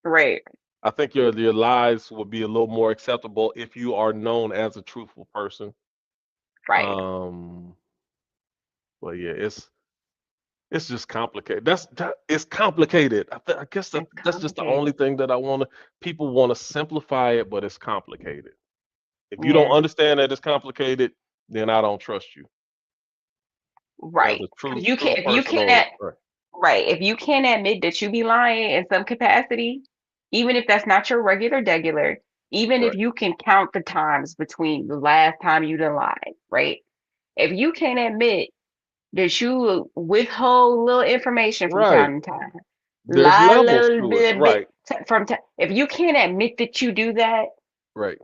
Right, I think your lies will be a little more acceptable if you are known as a truthful person. right. Um, but yeah, it's just complicated. It's complicated. I guess It's that's just the only complicated. thing that I want to. People want to simplify it, but it's complicated. If you don't Yeah, understand that it's complicated, then I don't trust you as right. a If truth you person or can't right, right, if you can't admit that you be lying in some capacity, even if that's not your regular, even if right, you can count the times between the last time you done lied, right? If you can't admit that you withhold little information from right. time to time, There's lie a levels little to it. bit Right, from time, if you can't admit that you do that, right,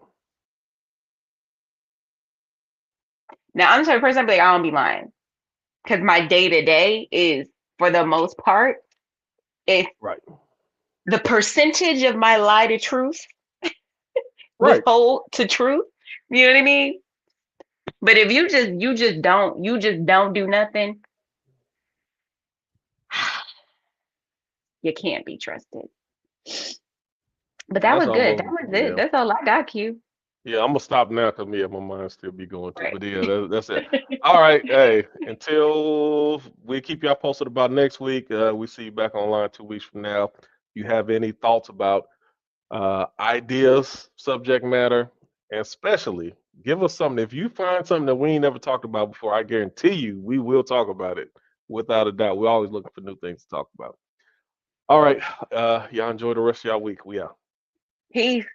now I'm the type of person, I'm like, I don't be lying because my day to day is, for the most part, if right, the percentage of my lie to truth, right. withhold to truth, you know what I mean? But if you just don't do nothing, you can't be trusted. But And that that's was good. That almost was it. yeah. That's all I got, Q. Yeah, I'm gonna stop now because yeah, my mind still be going too. Right. But yeah, that's it. All right, hey, until we keep y'all posted about next week, we see you back online 2 weeks from now. You have any thoughts about ideas, subject matter, and especially give us something. If you find something that we ain't never talked about before, I guarantee you we will talk about it without a doubt. We're always looking for new things to talk about. All right, y'all enjoy the rest of y'all week. We out. Peace.